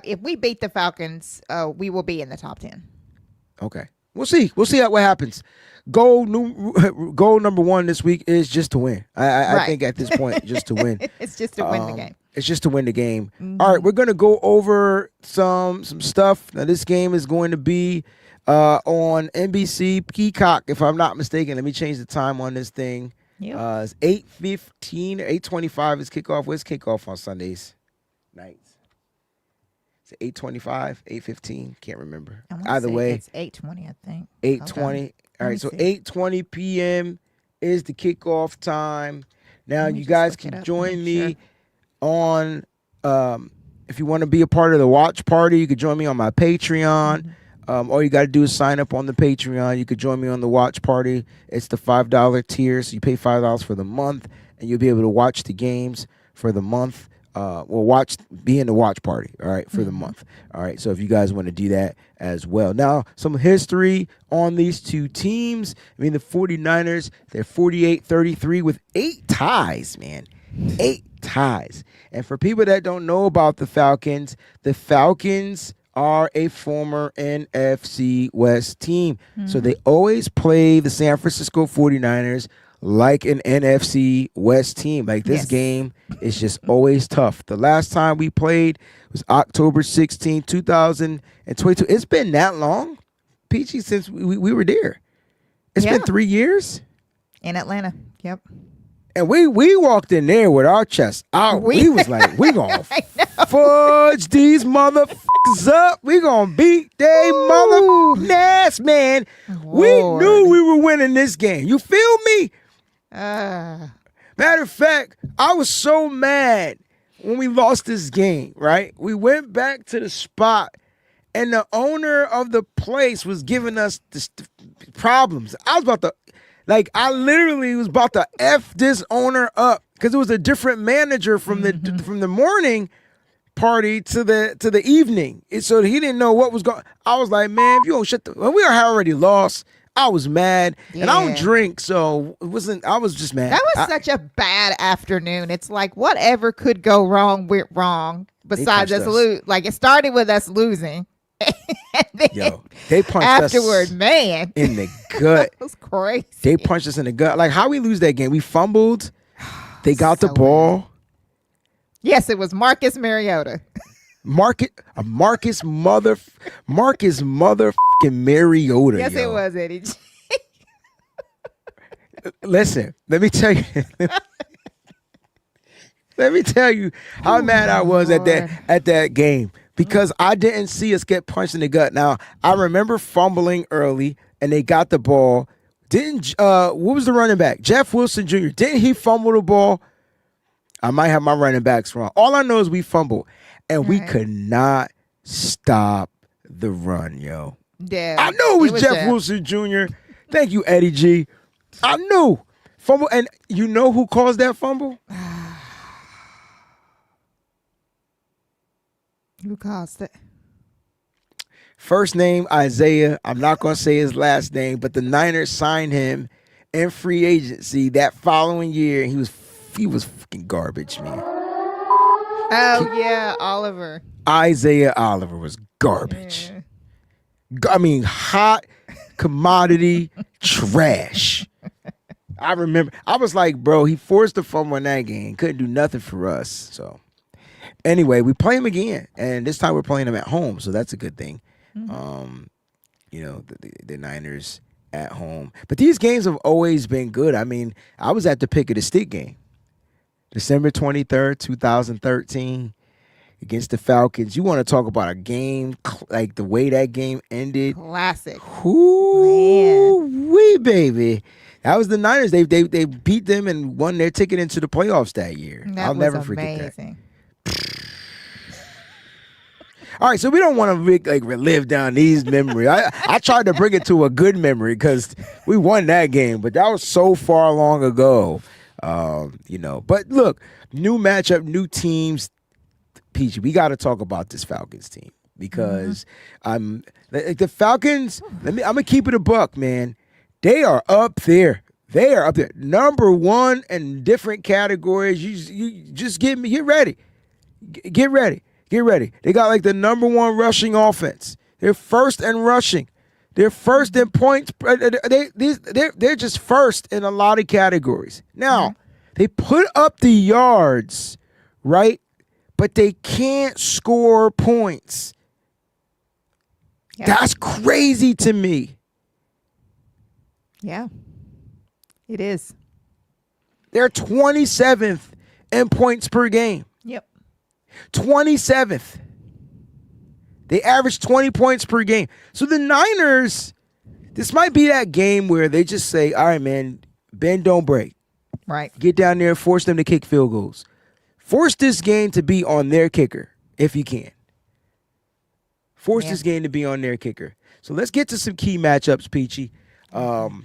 If we beat the Falcons, we will be in the top 10. Okay. We'll see. We'll see what happens. Goal number 1 this week is just to win. I think at this point, just to win. It's just to win the game. It's just to win the game. All right, we're going to go over some stuff. Now, this game is going to be on NBC Peacock, if I'm not mistaken. Let me change the time on this thing. It's 8:15 or 8:25 is kickoff. Where's kickoff on Sundays nights? Is it 8:25, 8:15? Can't remember. Either way. It's 8:20, I think. 8:20. All right, so 8:20 p.m. is the kickoff time. Now, you guys can join me on, if you want to be a part of the watch party, you could join me on my Patreon. All you got to do is sign up on the Patreon. You could join me on the watch party. It's the $5 tier, so you pay $5 for the month, and you'll be able to watch the games for the month. Be in the watch party, all right, for the month. All right, so if you guys want to do that as well. Now, some history on these two teams. I mean, the 49ers, they're 48-33 with 8 ties, man. 8 ties. And for people that don't know about the Falcons are a former NFC West team. So they always play the San Francisco 49ers like an NFC West team. Like this game is just always tough. The last time we played was October 16, 2022. It's been that long, Peachy, since we were there. It's been 3 years in Atlanta. Yep. and we walked in there with our chest out. We was like, we gonna fudge these motherfuckers up. We gonna beat they mother ass, man. We knew we were winning this game. You feel me? Matter of fact, I was so mad when we lost this game, right? We went back to the spot and the owner of the place was giving us the problems. I literally was about to F this owner up because it was a different manager from the morning party to the evening. And so he didn't know what was going. I was like, man, if you don't shut the, well, we already lost. I was mad, and I don't drink, so it wasn't. I was just mad. That was such a bad afternoon. It's like whatever could go wrong went wrong. Besides us lose, like it started with us losing. And then they punched afterward, us man, in the gut. That was crazy. They punched us in the gut. Like how we lose that game? We fumbled. They got the ball. Yes, it was Marcus Mariota. Marcus motherfucking Mariota. Yes, it was, Eddie. Listen, let me tell you. Let me tell you how mad I was at that game because I didn't see us get punched in the gut. Now I remember fumbling early, and they got the ball. What was the running back? Jeff Wilson Jr. Didn't he fumble the ball? I might have my running backs wrong. All I know is we fumbled, and we could not stop the run, yo. Yeah, I knew it was Jeff Wilson Jr. Thank you, Eddie G. I knew. Fumble, and you know who caused that fumble? Who caused it? First name, Isaiah. I'm not going to say his last name, but the Niners signed him in free agency that following year, and he was fucking garbage, man. Oh, yeah, Oliver. Isaiah Oliver was garbage. Yeah. I mean, hot commodity trash. I remember. I was like, bro, he forced the fumble in that game. Couldn't do nothing for us. So, anyway, we play him again, and this time we're playing him at home, so that's a good thing. Mm-hmm. The Niners at home. But these games have always been good. I mean, I was at the pick of the stick game. December 23rd, 2013, against the Falcons. You want to talk about a game, like the way that game ended? Classic. Wee, baby. That was the Niners. They beat them and won their ticket into the playoffs that year. I'll never forget that. All right, so we don't want to relive down these memories. I tried to bring it to a good memory because we won that game, but that was so far long ago. But look, new matchup, new teams. PG, we got to talk about this Falcons team because the Falcons. I'm gonna keep it a buck, man. They are up there. They are up there, number one in different categories. You just get ready. Get ready. They got like the number one rushing offense. They're first in rushing. They're first in points. They're just first in a lot of categories. Now, they put up the yards, right? But they can't score points. Yeah. That's crazy to me. Yeah, it is. They're 27th in points per game. Yep. 27th. They average 20 points per game. So the Niners, this might be that game where they just say, all right, man, bend, don't break. Right. Get down there and force them to kick field goals. Force this game to be on their kicker, if you can. Force this game to be on their kicker. So let's get to some key matchups, Peachy. Number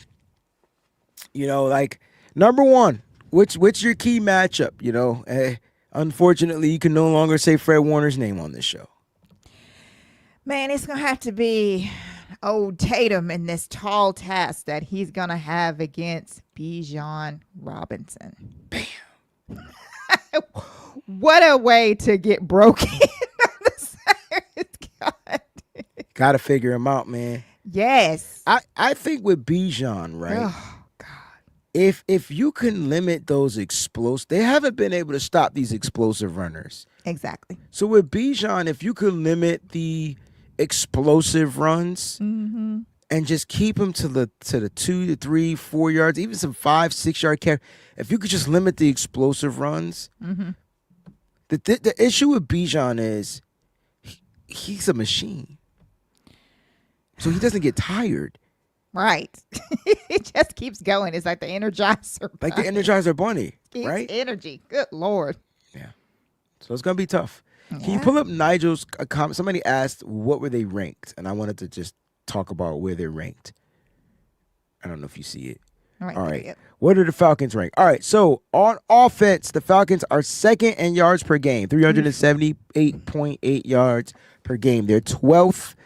one, what's your key matchup? Unfortunately, you can no longer say Fred Warner's name on this show. Man, it's going to have to be old Tatum in this tall task that he's going to have against Bijan Robinson. Bam. What a way to get broken. Got to figure him out, man. Yes. I think with Bijan, right? Oh, God. If you can limit those explosive, they haven't been able to stop these explosive runners. Exactly. So with Bijan, if you could limit the explosive runs, and just keep him to the 2 to 3, 4 yards, even some 5, 6 yard carry. If you could just limit the explosive runs. The issue with Bijan is he's a machine, so he doesn't get tired. Right. It just keeps going. It's like the Energizer. Like the Energizer Bunny, Keeps right? energy. Good Lord. Yeah. So it's gonna be tough. Yeah. Can you pull up Nigel's comment? Somebody asked what were they ranked, and I wanted to just talk about where they're ranked. I don't know if you see it. All right. Yep. What are the Falcons ranked? All right. So on offense, the Falcons are second in yards per game, 378.8 yards per game. They're 12th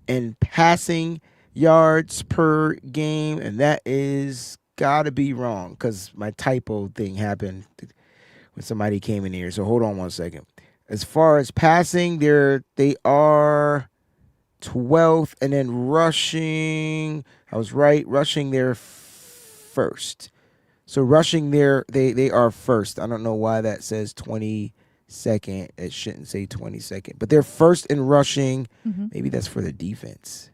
in passing yards per game, and that is gotta be wrong because my typo thing happened when somebody came in here. So hold on one second. As far as passing, they are 12th, and then rushing. I was right. Rushing, they're first. So rushing, they are first. I don't know why that says 22nd. It shouldn't say 22nd, but they're first in rushing. Maybe that's for the defense.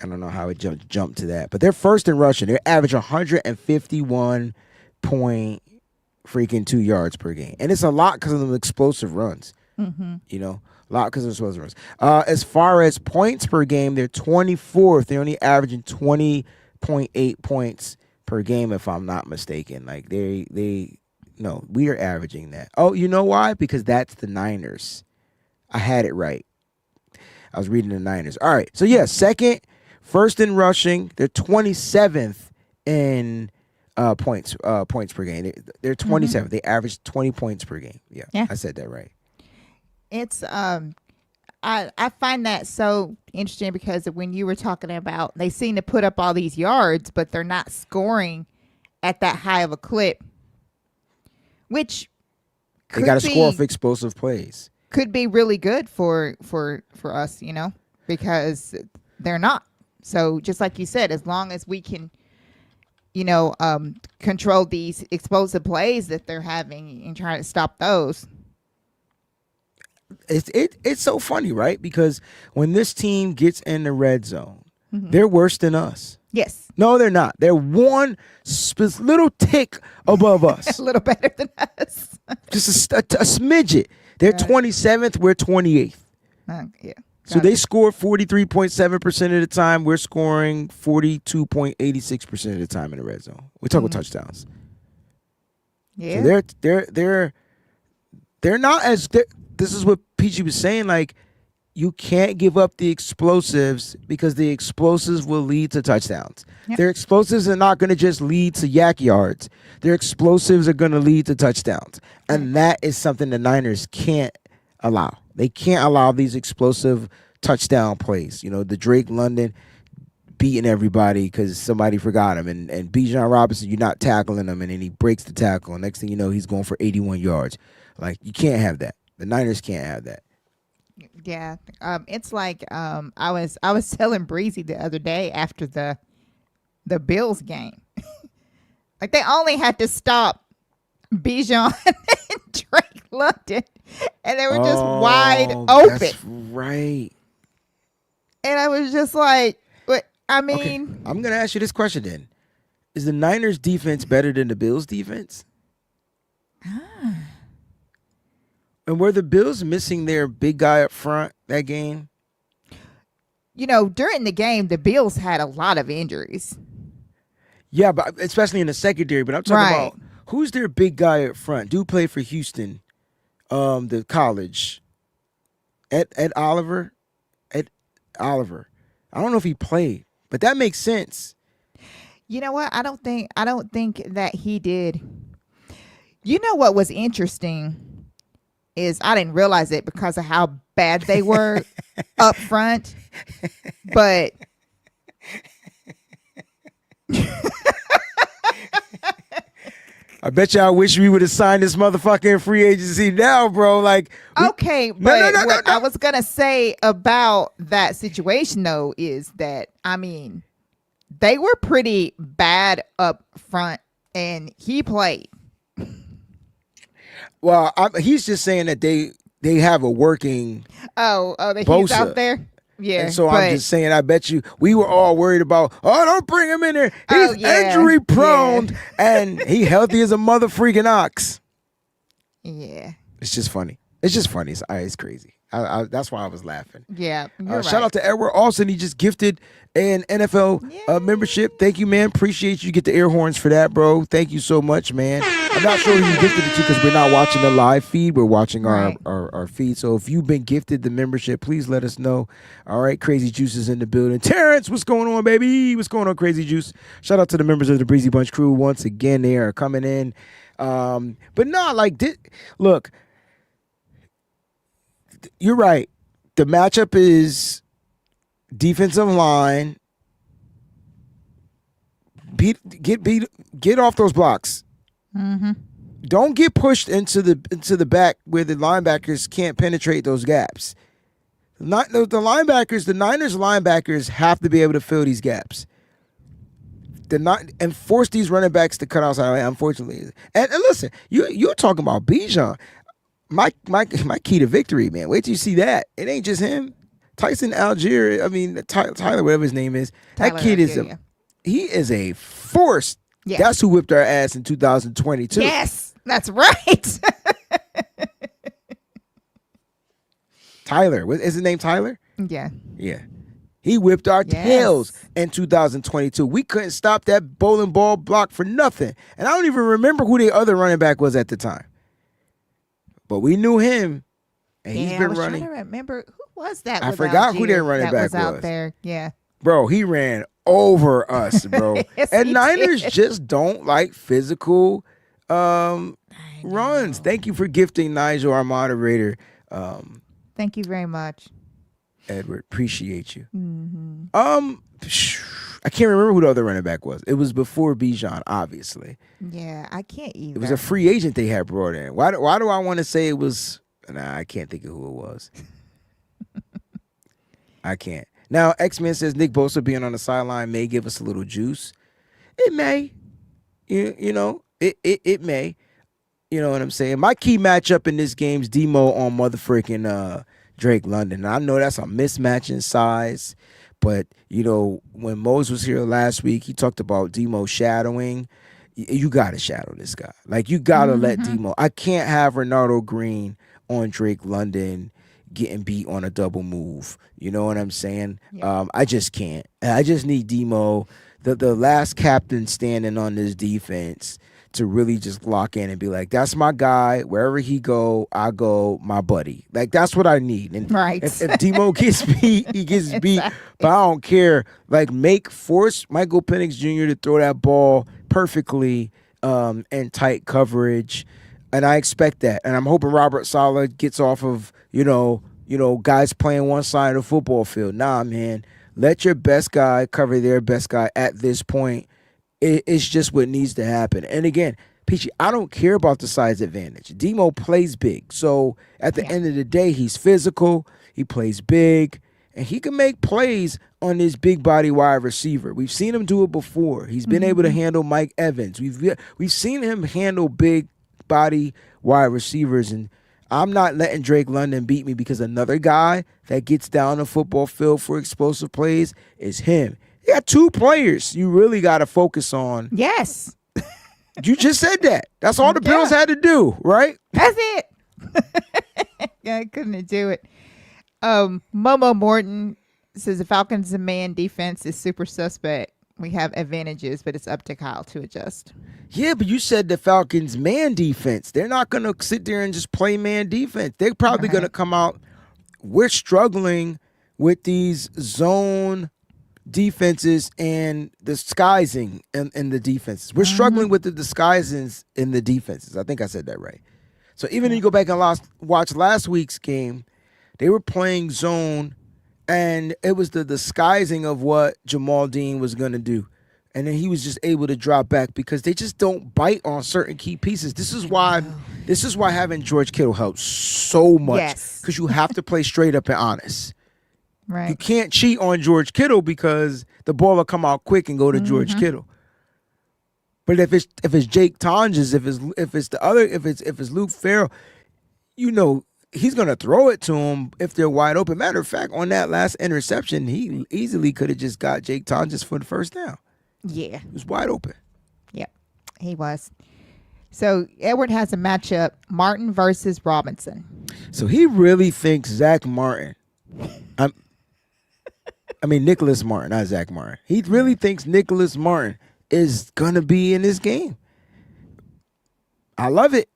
I don't know how it jumped to that, but they're first in rushing. They average 151.2 yards per game, and it's a lot because of the explosive runs. You know, a lot because of explosive runs. As far as points per game, they're 24th. They're only averaging 20.8 points per game, if I'm not mistaken. Like we are averaging that. Oh, you know why? Because that's the Niners. I had it right. I was reading the Niners. All right, so yeah, first in rushing. They're 27th in points per game. They're 27th. They average 20 points per game. Yeah, I said that right. It's I find that so interesting because when you were talking about they seem to put up all these yards, but they're not scoring at that high of a clip, which they got to score for explosive plays. Could be really good for us, because they're not. So just like you said, as long as we can, control these explosive plays that they're having and try to stop those. It's so funny, right? Because when this team gets in the red zone, they're worse than us. Yes. No, they're not. They're one little tick above us. A little better than us. Just a smidget. They're 27th. We're 28th. Yeah. So they score 43.7% of the time. We're scoring 42.86% of the time in the red zone. We're talking touchdowns. Yeah. So they're not as. This is what PG was saying. Like, you can't give up the explosives because the explosives will lead to touchdowns. Yep. Their explosives are not going to just lead to yak yards. Their explosives are going to lead to touchdowns. And that is something the Niners can't allow. They can't allow these explosive touchdown plays. The Drake London beating everybody because somebody forgot him. And Bijan Robinson, you're not tackling him, and then he breaks the tackle. And next thing you know, he's going for 81 yards. Like, you can't have that. The Niners can't have that. Yeah, it's like I was telling Breezy the other day after the Bills game, like they only had to stop Bijan and Drake London, and they were just wide open. That's right. And I was just like, "What? I mean, okay. I'm gonna ask you this question then: is the Niners defense better than the Bills defense? And were the Bills missing their big guy up front that game? During the game, the Bills had a lot of injuries. Yeah, but especially in the secondary. But I'm talking about who's their big guy up front? Dude played for Houston, the college. Ed Oliver. Ed Oliver. I don't know if he played, but that makes sense. You know what? I don't think that he did. You know what was interesting? Is I didn't realize it because of how bad they were up front, but I bet you I wish we would have signed this motherfucking free agency now, bro. Like, okay, but what I was gonna say about that situation though is that they were pretty bad up front, and he played. Well, he's just saying that they have a working. That he's out there. Yeah. And so I'm just saying, I bet you we were all worried about, don't bring him in there. He's injury prone and he healthy as a mother freaking ox. Yeah. It's just funny. It's crazy. That's why I was laughing. Yeah. Shout out to Edward Austin. He just gifted an NFL membership. Thank you, man. Appreciate you. Get the air horns for that, bro. Thank you so much, man. I'm not sure who you gifted it to because we're not watching the live feed. We're watching our feed. So if you've been gifted the membership, please let us know. All right, Crazy Juice is in the building. Terrence, what's going on, baby? What's going on, Crazy Juice? Shout out to the members of the Breezy Bunch crew once again. They are coming in. But no, look, you're right. The matchup is defensive line. Get off those blocks. Mm-hmm. Don't get pushed into the back where the linebackers can't penetrate those gaps. The Niners linebackers have to be able to fill these gaps. And force these running backs to cut outside. Unfortunately, and listen, you're talking about Bijan. My key to victory, man. Wait till you see that. It ain't just him. Tyson Algier. Tyler, whatever his name is. That kid he is a force. Yeah. That's who whipped our ass in 2022. Yes, that's right. Tyler, is his name Tyler? Yeah. Yeah. He whipped our tails in 2022. We couldn't stop that bowling ball block for nothing. And I don't even remember who the other running back was at the time. But we knew him, and he's been running. I was trying to remember who was that. I forgot who their running back was out there. Yeah, bro, he ran over us, bro. Yes, and Niners just don't like physical runs. Thank you for gifting Nigel, our moderator. Thank you very much, Edward. Appreciate you. Mm-hmm. I can't remember who the other running back was. It was before Bijan, obviously. Yeah, I can't either. It was a free agent they had brought in. Why do I want to say it was? Nah, I can't think of who it was. I can't. Now, X-Men says Nick Bosa being on the sideline may give us a little juice. It may. You know, it may. You know what I'm saying? My key matchup in this game is Demo on motherfucking Drake London. I know that's a mismatch in size. But, you know, when Mose was here last week, he talked about Demo shadowing. You got to shadow this guy. Like, you got to let Demo. I can't have Ronaldo Green on Drake London getting beat on a double move. You know what I'm saying? Yeah. I just can't. I just need Demo, the last captain standing on this defense, to really just lock in and be like, that's my guy. Wherever he go, I go, my buddy. Like, that's what I need. And if Demo gets beat, he gets beat. But I don't care. Like, force Michael Penix Jr. to throw that ball perfectly in tight coverage. And I expect that. And I'm hoping Robert Saleh gets off of, you know, guys playing one side of the football field. Nah, man. Let your best guy cover their best guy at this point. It's just what needs to happen. And again, Peachy, I don't care about the size advantage. Demo plays big. So at the end of the day, he's physical. He plays big. And he can make plays on this big body wide receiver. We've seen him do it before. He's been able to handle Mike Evans. We've seen him handle big body wide receivers. And I'm not letting Drake London beat me because another guy that gets down the football field for explosive plays is him. You got two players you really got to focus on. Yes. You just said that. That's all the Bills had to do, right? That's it. I couldn't do it. Momo Morton says the Falcons' man defense is super suspect. We have advantages, but it's up to Kyle to adjust. Yeah, but you said the Falcons' man defense. They're not going to sit there and just play man defense. They're probably going to come out. We're struggling with these zone defenses and disguising in the defenses. We're struggling with the disguisings in the defenses. I think I said that right. So even if you go back and watch last week's game, they were playing zone, and it was the disguising of what Jamal Dean was going to do. And then he was just able to drop back because they just don't bite on certain key pieces. This is why having George Kittle helps so much, because you have to play straight up and honest. Right. You can't cheat on George Kittle because the ball will come out quick and go to George Kittle. But if it's Jake Tonges, if it's Luke Farrell, you know he's going to throw it to him if they're wide open. Matter of fact, on that last interception, he easily could have just got Jake Tonjes for the first down. Yeah. He was wide open. Yep, he was. So Edward has a matchup, Martin versus Robinson. So he really thinks Zach Martin. Nicholas Martin, not Zach Martin. He really thinks Nicholas Martin is going to be in this game. I love it.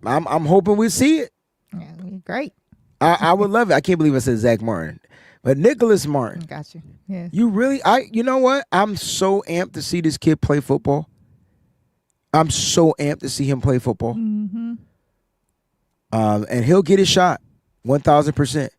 I'm hoping we see it. Yeah, great. I would love it. I can't believe I said Zach Martin. But Nicholas Martin. Got you. Yeah. You know what? I'm so amped to see this kid play football. I'm so amped to see him play football. Mm-hmm. And he'll get his shot 1,000%.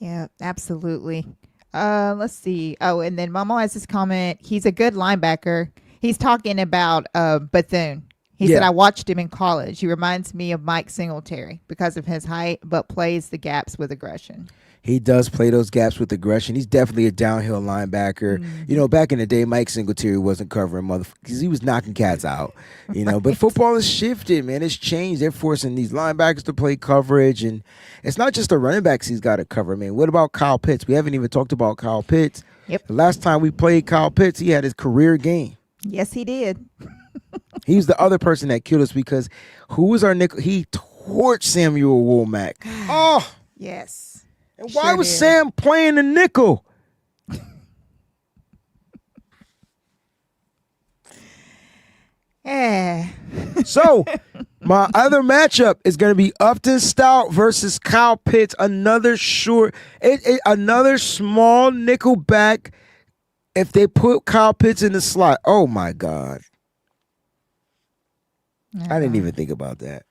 Yeah, absolutely. Let's see. Oh, and then Momo has this comment. He's a good linebacker. He's talking about Bethune. He said, I watched him in college. He reminds me of Mike Singletary because of his height, but plays the gaps with aggression. He does play those gaps with aggression. He's definitely a downhill linebacker. Mm-hmm. Back in the day, Mike Singletary wasn't covering motherfuckers because he was knocking cats out. Right. But football has shifted, man. It's changed. They're forcing these linebackers to play coverage, and it's not just the running backs he's got to cover, man. What about Kyle Pitts? We haven't even talked about Kyle Pitts. Yep. The last time we played Kyle Pitts, he had his career game. Yes, he did. He was the other person that killed us because who was our nickel? He torched Samuel Womack. Oh, yes. And why was Sam playing the nickel? Yeah. So, my other matchup is going to be Upton Stout versus Kyle Pitts. Another another small nickel back. If they put Kyle Pitts in the slot, oh my God. I didn't even think about that.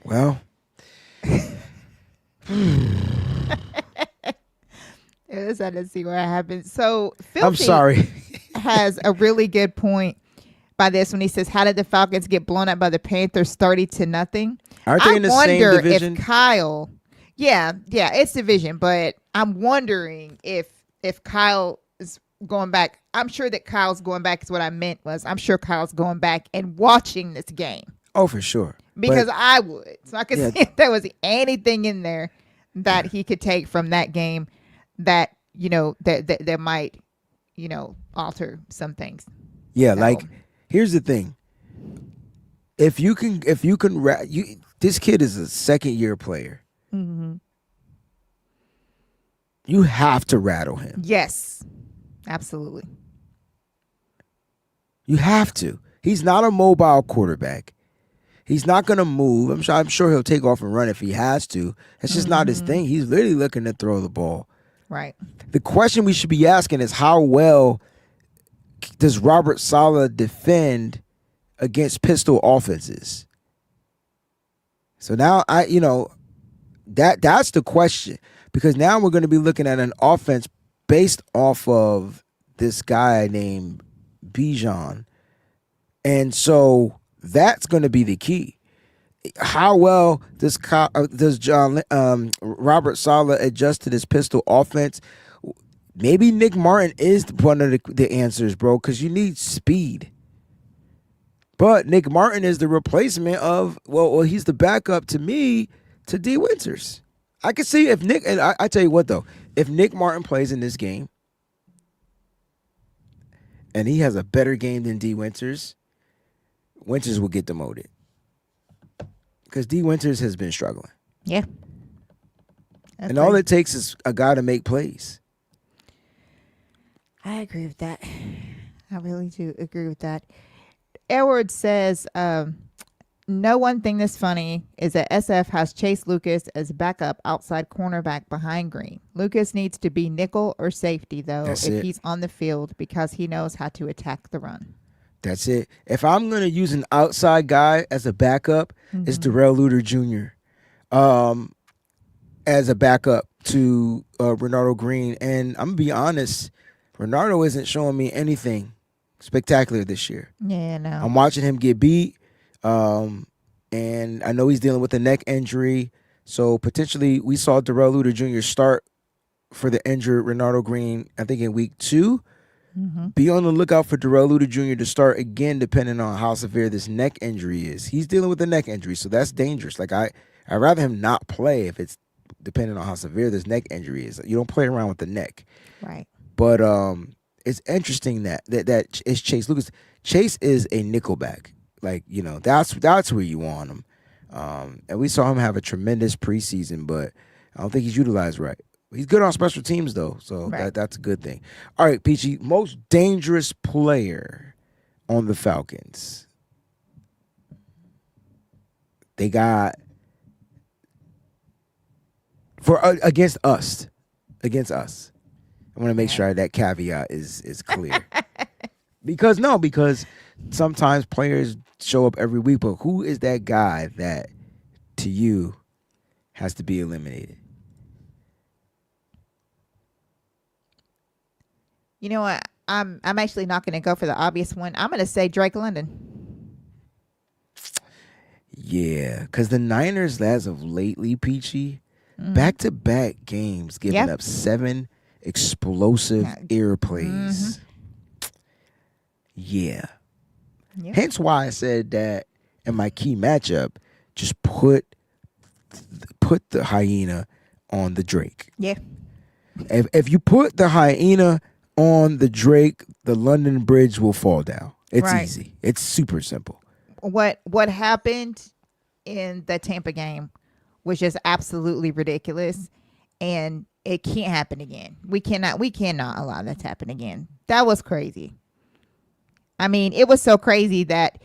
Well. Yes, I didn't see what happened. So, Filthy I'm sorry. has a really good point by this when he says, how did the Falcons get blown up by the Panthers 30-0? Aren't they in the same division? If Kyle, yeah, it's division, but I'm wondering if Kyle is going back. I'm sure that Kyle's going back is what I meant was I'm sure Kyle's going back and watching this game. Oh, for sure. Because I would. So I could see if there was anything in there that he could take from that game that, that might, alter some things. Yeah, here's the thing. If you can this kid is a second-year player. Mm-hmm. You have to rattle him. Yes, absolutely. You have to. He's not a mobile quarterback. He's not going to move. I'm sure he'll take off and run if he has to. That's just not his thing. He's literally looking to throw the ball. Right. The question we should be asking is how well does Robert Saleh defend against pistol offenses? So now that's the question, because now we're going to be looking at an offense based off of this guy named Bijan. And so that's going to be the key. How well does Robert Saleh adjust to this pistol offense? Maybe Nick Martin is one of the answers, bro, because you need speed. But Nick Martin is the replacement of, he's the backup to me to D. Winters. I can see if Nick, and I tell you what, though, if Nick Martin plays in this game and he has a better game than D. Winters, Winters will get demoted. Because D. Winters has been struggling. Yeah. And all it takes is a guy to make plays. I agree with that. I really do agree with that. Edward says, no one thing that's funny is that SF has Chase Lucas as backup outside cornerback behind Green. Lucas needs to be nickel or safety, though, he's on the field, because he knows how to attack the run. That's it. If I'm going to use an outside guy as a backup, it's Darrell Luter Jr. As a backup to Renardo Green. And I'm going to be honest, Renardo isn't showing me anything spectacular this year. Yeah, no. I'm watching him get beat. And I know he's dealing with a neck injury. So potentially we saw Darrell Luter Jr. start for the injured Renardo Green, I think in week 2. Be on the lookout for Darrell Luter Jr. to start again, depending on how severe this neck injury is. He's dealing with a neck injury, so that's dangerous. Like I'd rather him not play if it's depending on how severe this neck injury is. You don't play around with the neck. Right. But it's interesting that is Chase Lucas. Chase is a nickelback. Like, that's where you want him. And we saw him have a tremendous preseason, but I don't think he's utilized right. He's good on special teams, though, so that's a good thing. All right, Peachy, most dangerous player on the Falcons. They got against us. Against us. I want to make sure that caveat is clear. because sometimes players show up every week, but who is that guy that, to you, has to be eliminated? You know what? I'm actually not going to go for the obvious one. I'm going to say Drake London. Yeah, because the Niners, as of lately, Peachy, back-to-back games, giving up 7 explosive air plays. Yeah. Yep. Hence why I said that in my key matchup, just put the hyena on the Drake. Yeah. If you put the hyena on the Drake, the London Bridge will fall down. It's easy. It's super simple. What happened in the Tampa game was just absolutely ridiculous, and it can't happen again. We cannot allow that to happen again. That was crazy. I mean, it was so crazy that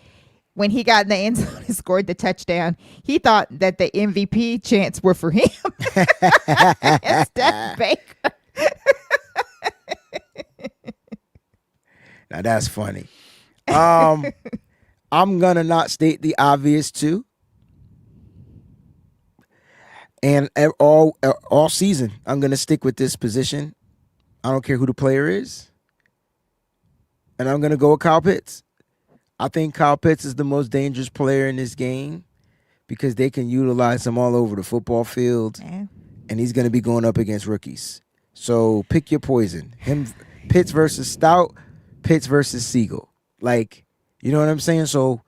when he got in the end zone and scored the touchdown, he thought that the MVP chants were for him instead of Baker. Now that's funny. I'm gonna not state the obvious too. And all season, I'm gonna stick with this position. I don't care who the player is. And I'm gonna go with Kyle Pitts. I think Kyle Pitts is the most dangerous player in this game because they can utilize him all over the football field. Yeah. And he's gonna be going up against rookies. So pick your poison. Pitts versus Stout, Pitts versus Siegel. Like, you know what I'm saying? So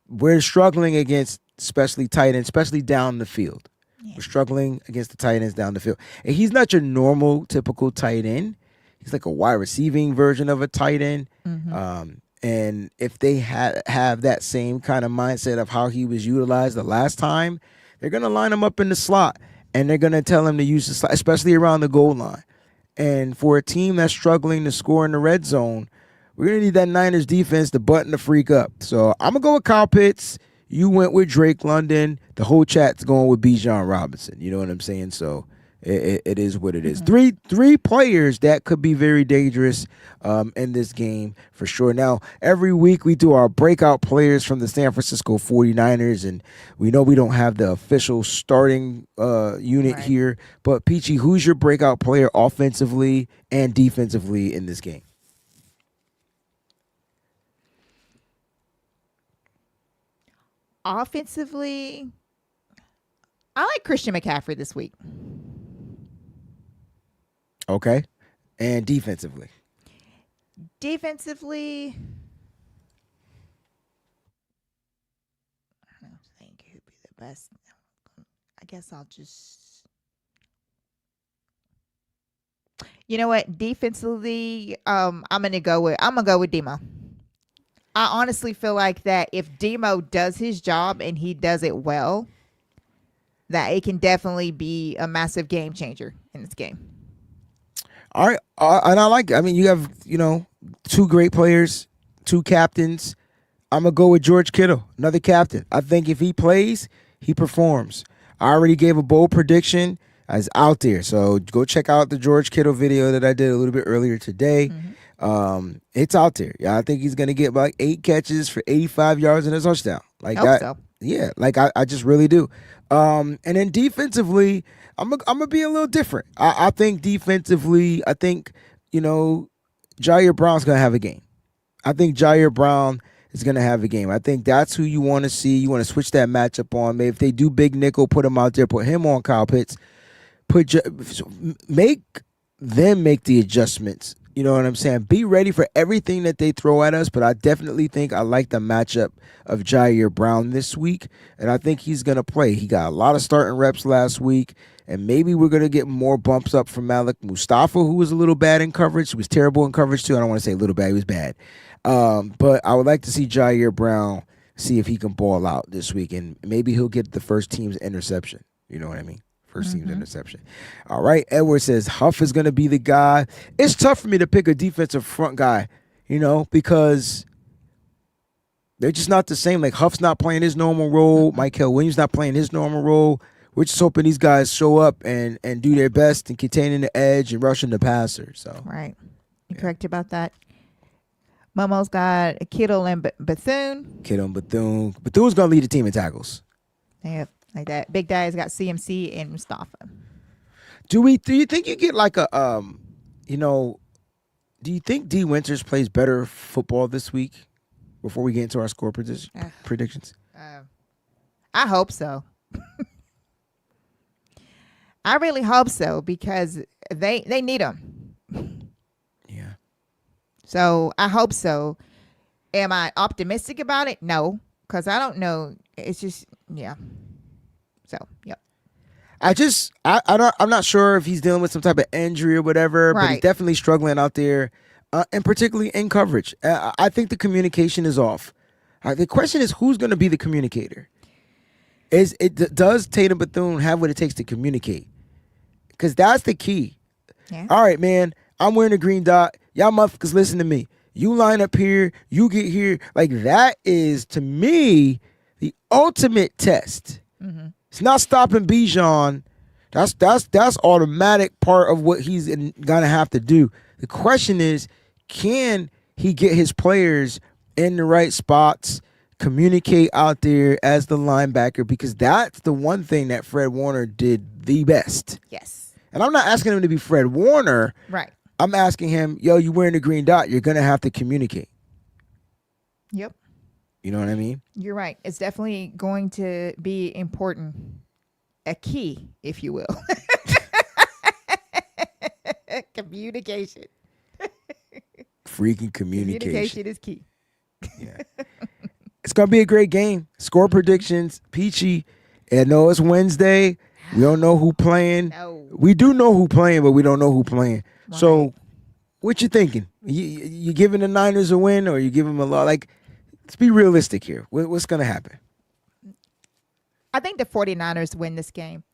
we're struggling against especially tight ends, especially down the field. Yeah. We're struggling against the tight ends down the field. And he's not your normal, typical tight end. He's like a wide receiving version of a tight end. And if they have that same kind of mindset of how he was utilized the last time, they're going to line him up in the slot. And they're going to tell him to use the slot, especially around the goal line. And for a team that's struggling to score in the red zone, we're going to need that Niners defense to button the freak up. So I'm going to go with Kyle Pitts. You went with Drake London. The whole chat's going with Bijan Robinson. You know what I'm saying? So it is what it is. Three players that could be very dangerous in this game for sure. Now, every week we do our breakout players from the San Francisco 49ers, and we know we don't have the official starting unit here. But, Peachy, who's your breakout player offensively and defensively in this game? Offensively, I like Christian McCaffrey this week. Okay. And defensively? Defensively, I don't think who'd be the best. I guess I'll just, you know what? Defensively, I'm gonna go with Demo. I honestly feel like that if Demo does his job and he does it well, that it can definitely be a massive game changer in this game. All right. And I like it. I mean, you have, two great players, two captains. I'm going to go with George Kittle, another captain. I think if he plays, he performs. I already gave a bold prediction. It's out there. So go check out the George Kittle video that I did a little bit earlier today. It's out there. Yeah, I think he's going to get about 8 catches for 85 yards and a touchdown. Like that. So. Yeah, like I just really do. And then defensively, I'm gonna be a little different. I think defensively, Jair Brown's gonna have a game. I think Jair Brown is gonna have a game. I think that's who you want to see. You want to switch that matchup on. Maybe if they do big nickel, put him out there. Put him on Kyle Pitts. Make the adjustments You know what I'm saying? Be ready for everything that they throw at us, but I definitely think I like the matchup of Jair Brown this week, and I think he's going to play. He got a lot of starting reps last week, and maybe we're going to get more bumps up from Malik Mustafa, who was a little bad in coverage. He was terrible in coverage, too. I don't want to say a little bad. He was bad. But I would like to see Jair Brown see if he can ball out this week, and maybe he'll get the first team's interception. You know what I mean? First team's interception. All right. Edward says Huff is going to be the guy. It's tough for me to pick a defensive front guy, because they're just not the same. Like Huff's not playing his normal role. Michael Williams not playing his normal role. We're just hoping these guys show up and do their best in containing the edge and rushing the passer. So right. You're correct about that. Momo's got Kittle and Bethune. Kittle and Bethune. Bethune's going to lead the team in tackles. Yeah. Like that. Big Dad's got CMC and Mustafa. Do you think you get like a do you think D Winters plays better football this week before we get into our score predictions? I hope so. I really hope so because they need him. Yeah. So I hope so. Am I optimistic about it? No, because I don't know. It's just So, yep. I'm not sure if he's dealing with some type of injury or whatever, but he's definitely struggling out there, and particularly in coverage. I think the communication is off. The question is, who's going to be the communicator? Does Tatum Bethune have what it takes to communicate? Because that's the key. Yeah. All right, man, I'm wearing a green dot. Y'all motherfuckers listen to me. You line up here. You get here. Like, that is, to me, the ultimate test. Mm-hmm. It's not stopping Bijan. That's automatic part of what he's gonna have to do. The question is, can he get his players in the right spots, communicate out there as the linebacker? Because that's the one thing that Fred Warner did the best. Yes. And I'm not asking him to be Fred Warner. Right. I'm asking him, you wearing a green dot, you're gonna have to communicate. Yep. You know what I mean? You're right. It's definitely going to be important. A key, if you will. Communication. Freaking communication. Communication is key. Yeah. It's going to be a great game. Score predictions, Peachy. I know it's Wednesday. We don't know who playing. No. We do know who playing, but we don't know who playing. Right. So, what you thinking? You giving the Niners a win, or you give them a loss? Like, let's be realistic here. What's going to happen? I think the 49ers win this game.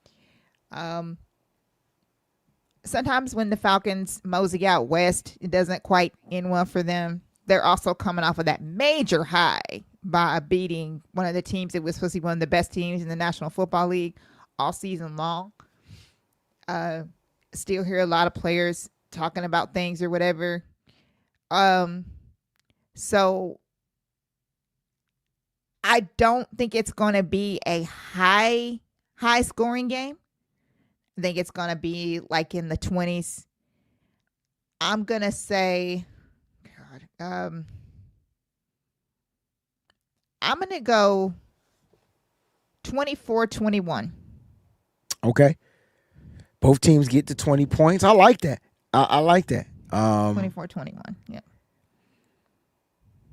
Sometimes when the Falcons mosey out west, it doesn't quite end well for them. They're also coming off of that major high by beating one of the teams that was supposed to be one of the best teams in the National Football League all season long. Still hear a lot of players talking about things or whatever. So I don't think it's going to be a high scoring game. I think it's going to be like in the 20s. I'm going to say, I'm going to go 24-21. Okay. Both teams get to 20 points. I like that. I like that. 24-21. Yeah.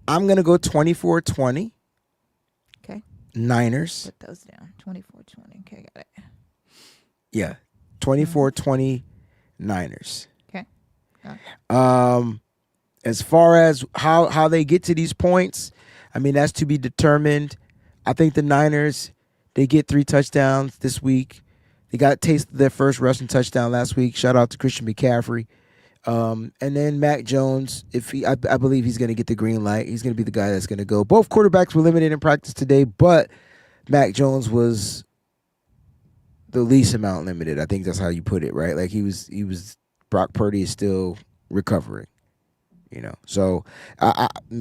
I'm going to go 24-20. Okay. Niners. Put those down. 24-20. Okay, got it. Yeah. 24-20 Niners. Okay. As far as how they get to these points, I mean, that's to be determined. I think the Niners, they get 3 touchdowns this week. They got tasted their first rushing touchdown last week. Shout out to Christian McCaffrey. And then Mac Jones, I believe he's going to get the green light. He's going to be the guy that's going to go. Both quarterbacks were limited in practice today, but Mac Jones was the least amount limited. I think that's how you put it, right? Like he was Brock Purdy is still recovering, So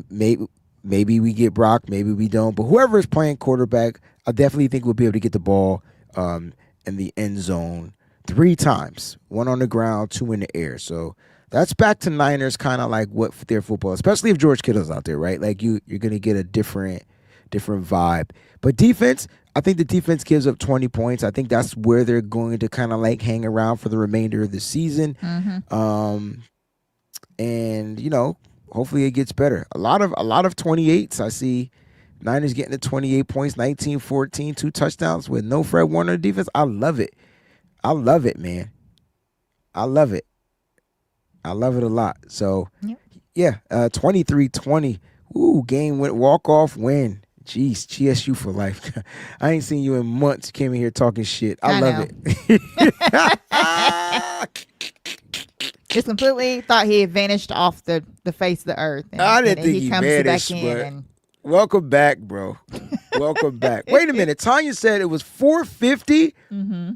maybe we get Brock, maybe we don't. But whoever is playing quarterback, I definitely think we'll be able to get the ball in the end zone 3 times, 1 on the ground, 2 in the air. So that's back to Niners kind of like what their football, especially if George Kittle's out there, right? Like you're going to get a different vibe. But defense, I think the defense gives up 20 points. I think that's where they're going to kind of like hang around for the remainder of the season. Mm-hmm. And, hopefully it gets better. A lot of 28s. I see Niners getting to 28 points, 19-14, 2 touchdowns with no Fred Warner defense. I love it. I love it, man. I love it. I love it a lot. So, yeah, 23-20. Ooh, game went walk-off win. Jeez, GSU for life. I ain't seen you in months. You came in here talking shit. I love it. Just completely thought he had vanished off the face of the earth. And, I didn't think he comes vanished, back in and welcome back, bro. Welcome back. Wait a minute. Tanya said it was $450. Mm-hmm.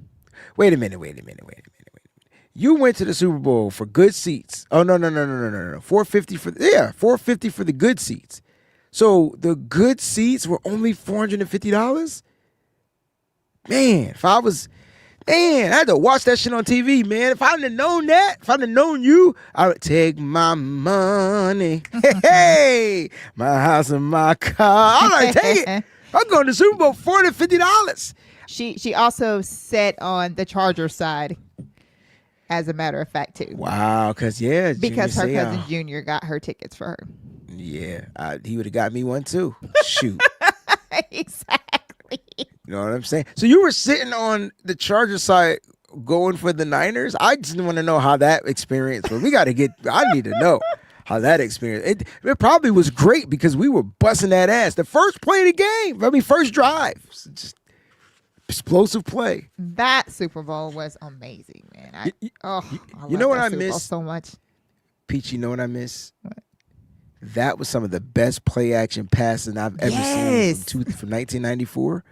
Wait a minute. You went to the Super Bowl for good seats. Oh, no. $450 $450 for the good seats. So the good seats were only $450? Man, I had to watch that shit on TV, man. If I'd have known that, if I'd have known you, I would take my money. Hey, my house and my car. I'm like, take it. I'm going to the Super Bowl, $450. She also sat on the Charger side, as a matter of fact, too. Wow, because her cousin Junior got her tickets for her. Yeah, he would have got me one too. Shoot. Exactly. You know what I'm saying? So you were sitting on the Charger side going for the Niners? I just want to know how that experience was. I need to know how that experience. It probably was great because we were busting that ass. The first play of the game. First drive. Just explosive play. That Super Bowl was amazing, man. I know what I Super Bowl miss so much. Peach, you know what I miss? What? That was some of the best play action passing I've ever seen from 1994.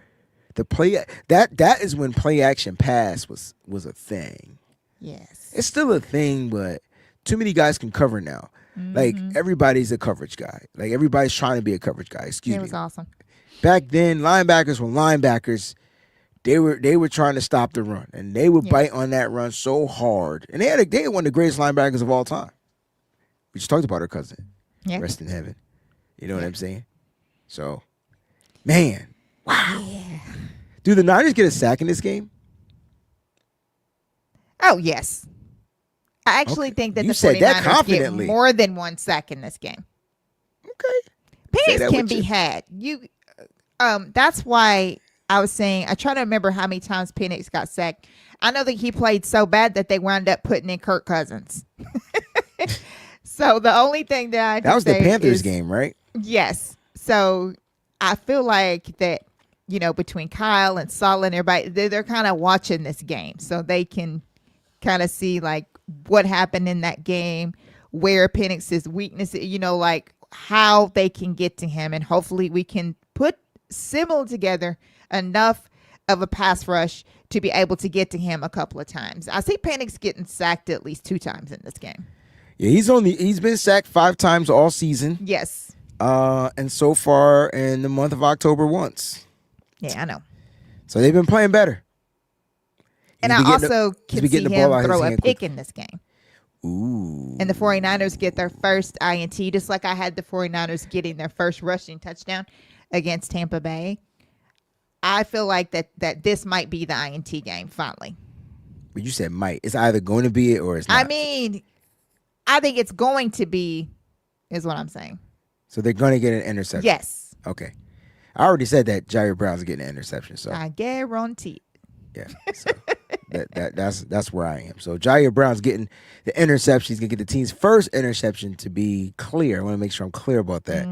The play that is when play action pass was a thing. Yes. It's still a thing, but too many guys can cover now. Mm-hmm. Like everybody's a coverage guy. Like everybody's trying to be a coverage guy. Excuse me. It was awesome. Back then, linebackers were linebackers. They were trying to stop the run, and they would bite on that run so hard. And they had one of the greatest linebackers of all time. We just talked about her cousin. Yeah. Rest in heaven. You know what I'm saying? So, man, wow. Yeah. Do the Niners get a sack in this game? Oh, yes. I actually think that You the said that 49ers confidently. get more than one sack in this game. Okay. Penix can be had. That's why I was saying, I try to remember how many times Penix got sacked. I know that he played so bad that they wound up putting in Kirk Cousins. So the only thing that that was the Panthers game, right? Yes. So I feel like that, between Kyle and Saul and everybody, they're kind of watching this game. So they can kind of see like what happened in that game, where Penix's weakness, like how they can get to him. And hopefully we can put similar together enough of a pass rush to be able to get to him a couple of times. I see Penix getting sacked at least 2 times in this game. Yeah, he's been sacked 5 times all season. Yes. And so far in the month of October once. Yeah, I know. So they've been playing better. And I also can see him throw a pick in this game. Ooh. And the 49ers get their first INT, just like I had the 49ers getting their first rushing touchdown against Tampa Bay. I feel like that this might be the INT game finally. But you said might. It's either going to be it or it's not. I mean, I think it's going to be, is what I'm saying. So they're going to get an interception? Yes. Okay. I already said that Jair Brown's getting an interception. So I guarantee. Yeah. So that's where I am. So Jair Brown's getting the interception. He's going to get the team's first interception, to be clear. I want to make sure I'm clear about that.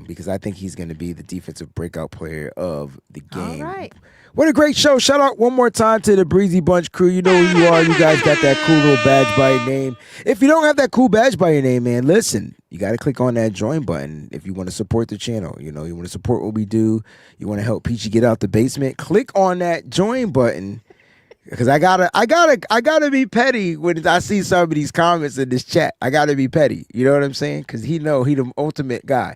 Because I think he's going to be the defensive breakout player of the game. All right. What a great show. Shout out one more time to the Breezy Bunch crew. You know who you are. You guys got that cool little badge by your name. If you don't have that cool badge by your name, man, listen, you got to click on that join button if you want to support the channel. You want to support what we do. You want to help Peachy get out the basement. Click on that join button. Because I gotta be petty when I see some of these comments in this chat. I gotta be petty. You know what I'm saying? Because he the ultimate guy.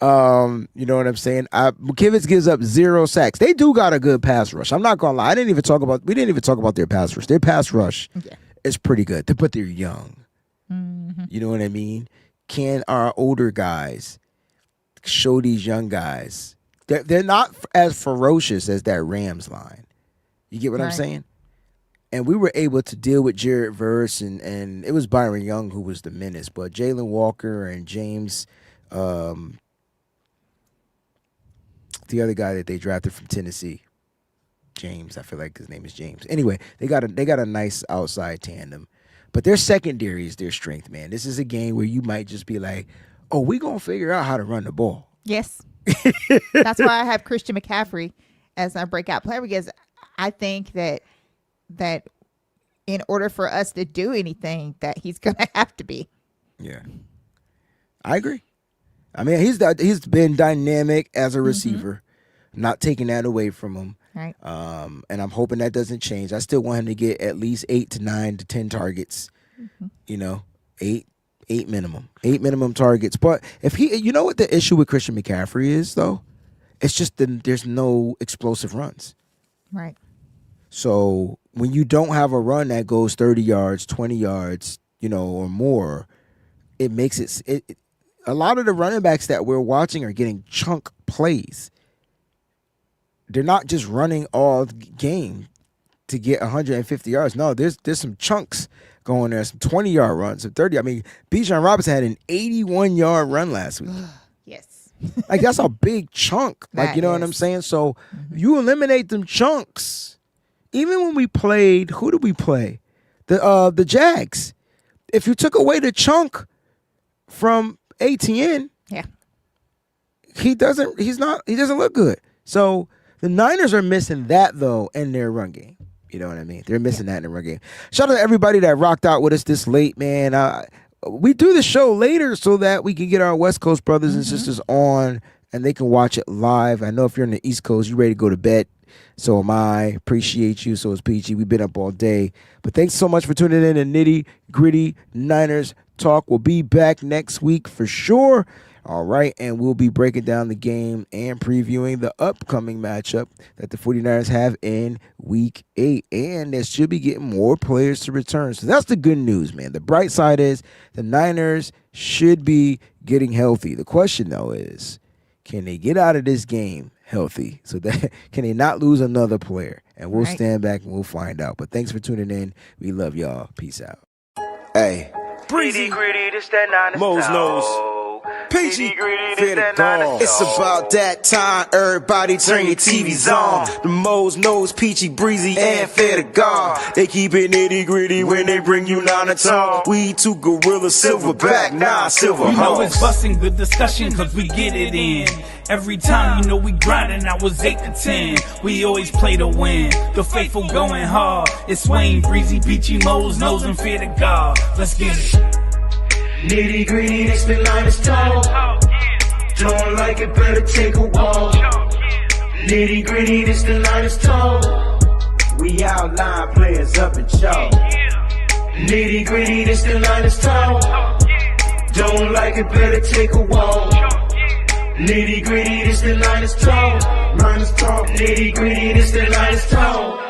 You know what I'm saying? McKivitz gives up 0 sacks. They do got a good pass rush. I'm not gonna lie. We didn't even talk about their pass rush. Their pass rush is pretty good. But they're young. Mm-hmm. You know what I mean? Can our older guys show these young guys? They're not as ferocious as that Rams line. You get what I'm saying? And we were able to deal with Jared Verse, and it was Byron Young who was the menace. But Jalen Walker and James, the other guy that they drafted from Tennessee, James, I feel like his name is James. Anyway, they got a nice outside tandem. But their secondary is their strength, man. This is a game where you might just be like, oh, we're going to figure out how to run the ball. Yes. That's why I have Christian McCaffrey as our breakout player, because I think that in order for us to do anything, that he's going to have to be. Yeah. I agree. I mean, he's been dynamic as a receiver, not taking that away from him. Right. And I'm hoping that doesn't change. I still want him to get at least 8 to 9 to 10 targets. You know, 8 minimum targets. But if you know what the issue with Christian McCaffrey is, though? It's just there's no explosive runs. Right. So when you don't have a run that goes 30 yards, 20 yards, you know, or more, it makes it a lot of the running backs that we're watching are getting chunk plays. They're not just running all game to get 150 yards. No, there's some chunks going there, some 20-yard runs, some 30. I mean, Bijan Robinson had an 81-yard run last week. Yes. Like, that's a big chunk. Like, you know what I'm saying? So you eliminate them chunks. Even when we played, who did we play? The Jags. If you took away the chunk from ATN, he doesn't look good. So the Niners are missing that, though, in their run game. You know what I mean? They're missing that in the run game. Shout out to everybody that rocked out with us this late, man. We do the show later so that we can get our West Coast brothers and sisters on, and they can watch it live. I know if you're in the East Coast, you're ready to go to bed. So am I. Appreciate you. So is PG. We've been up all day. But thanks so much for tuning in to Nitty Gritty Niners Talk. We'll be back next week for sure. All right, and we'll be breaking down the game and previewing the upcoming matchup that the 49ers have in Week 8. And they should be getting more players to return. So that's the good news, man. The bright side is the Niners should be getting healthy. The question, though, is can they get out of this game healthy? So that can they not lose another player? And we'll stand back and we'll find out. But thanks for tuning in. We love y'all. Peace out. Hey. Breezy, gritty, this that Niners Mo's nose. Peachy, Fear the God. It's about that time. Everybody turn your TVs on. The Mo's nose, Peachy, Breezy, and Fear the God. They keep it nitty gritty when they bring you down to talk. We two gorilla, silverback, nah, silver. You know it's busting good discussion cause we get it in. Every time you know we grinding, I was 8 to 10. We always play to win. The faithful going hard. It's Wayne, Breezy, Peachy, Mo's nose, and Fear the God. Let's get it. Nitty gritty, this the Niners talk. Don't like it, better take a walk. Nitty gritty, this the Niners talk. We outline players up in chalk. Nitty gritty, this the Niners talk. Don't like it, better take a walk. Nitty gritty, this the Niners talk. Niners talk. Nitty gritty, this the Niners talk.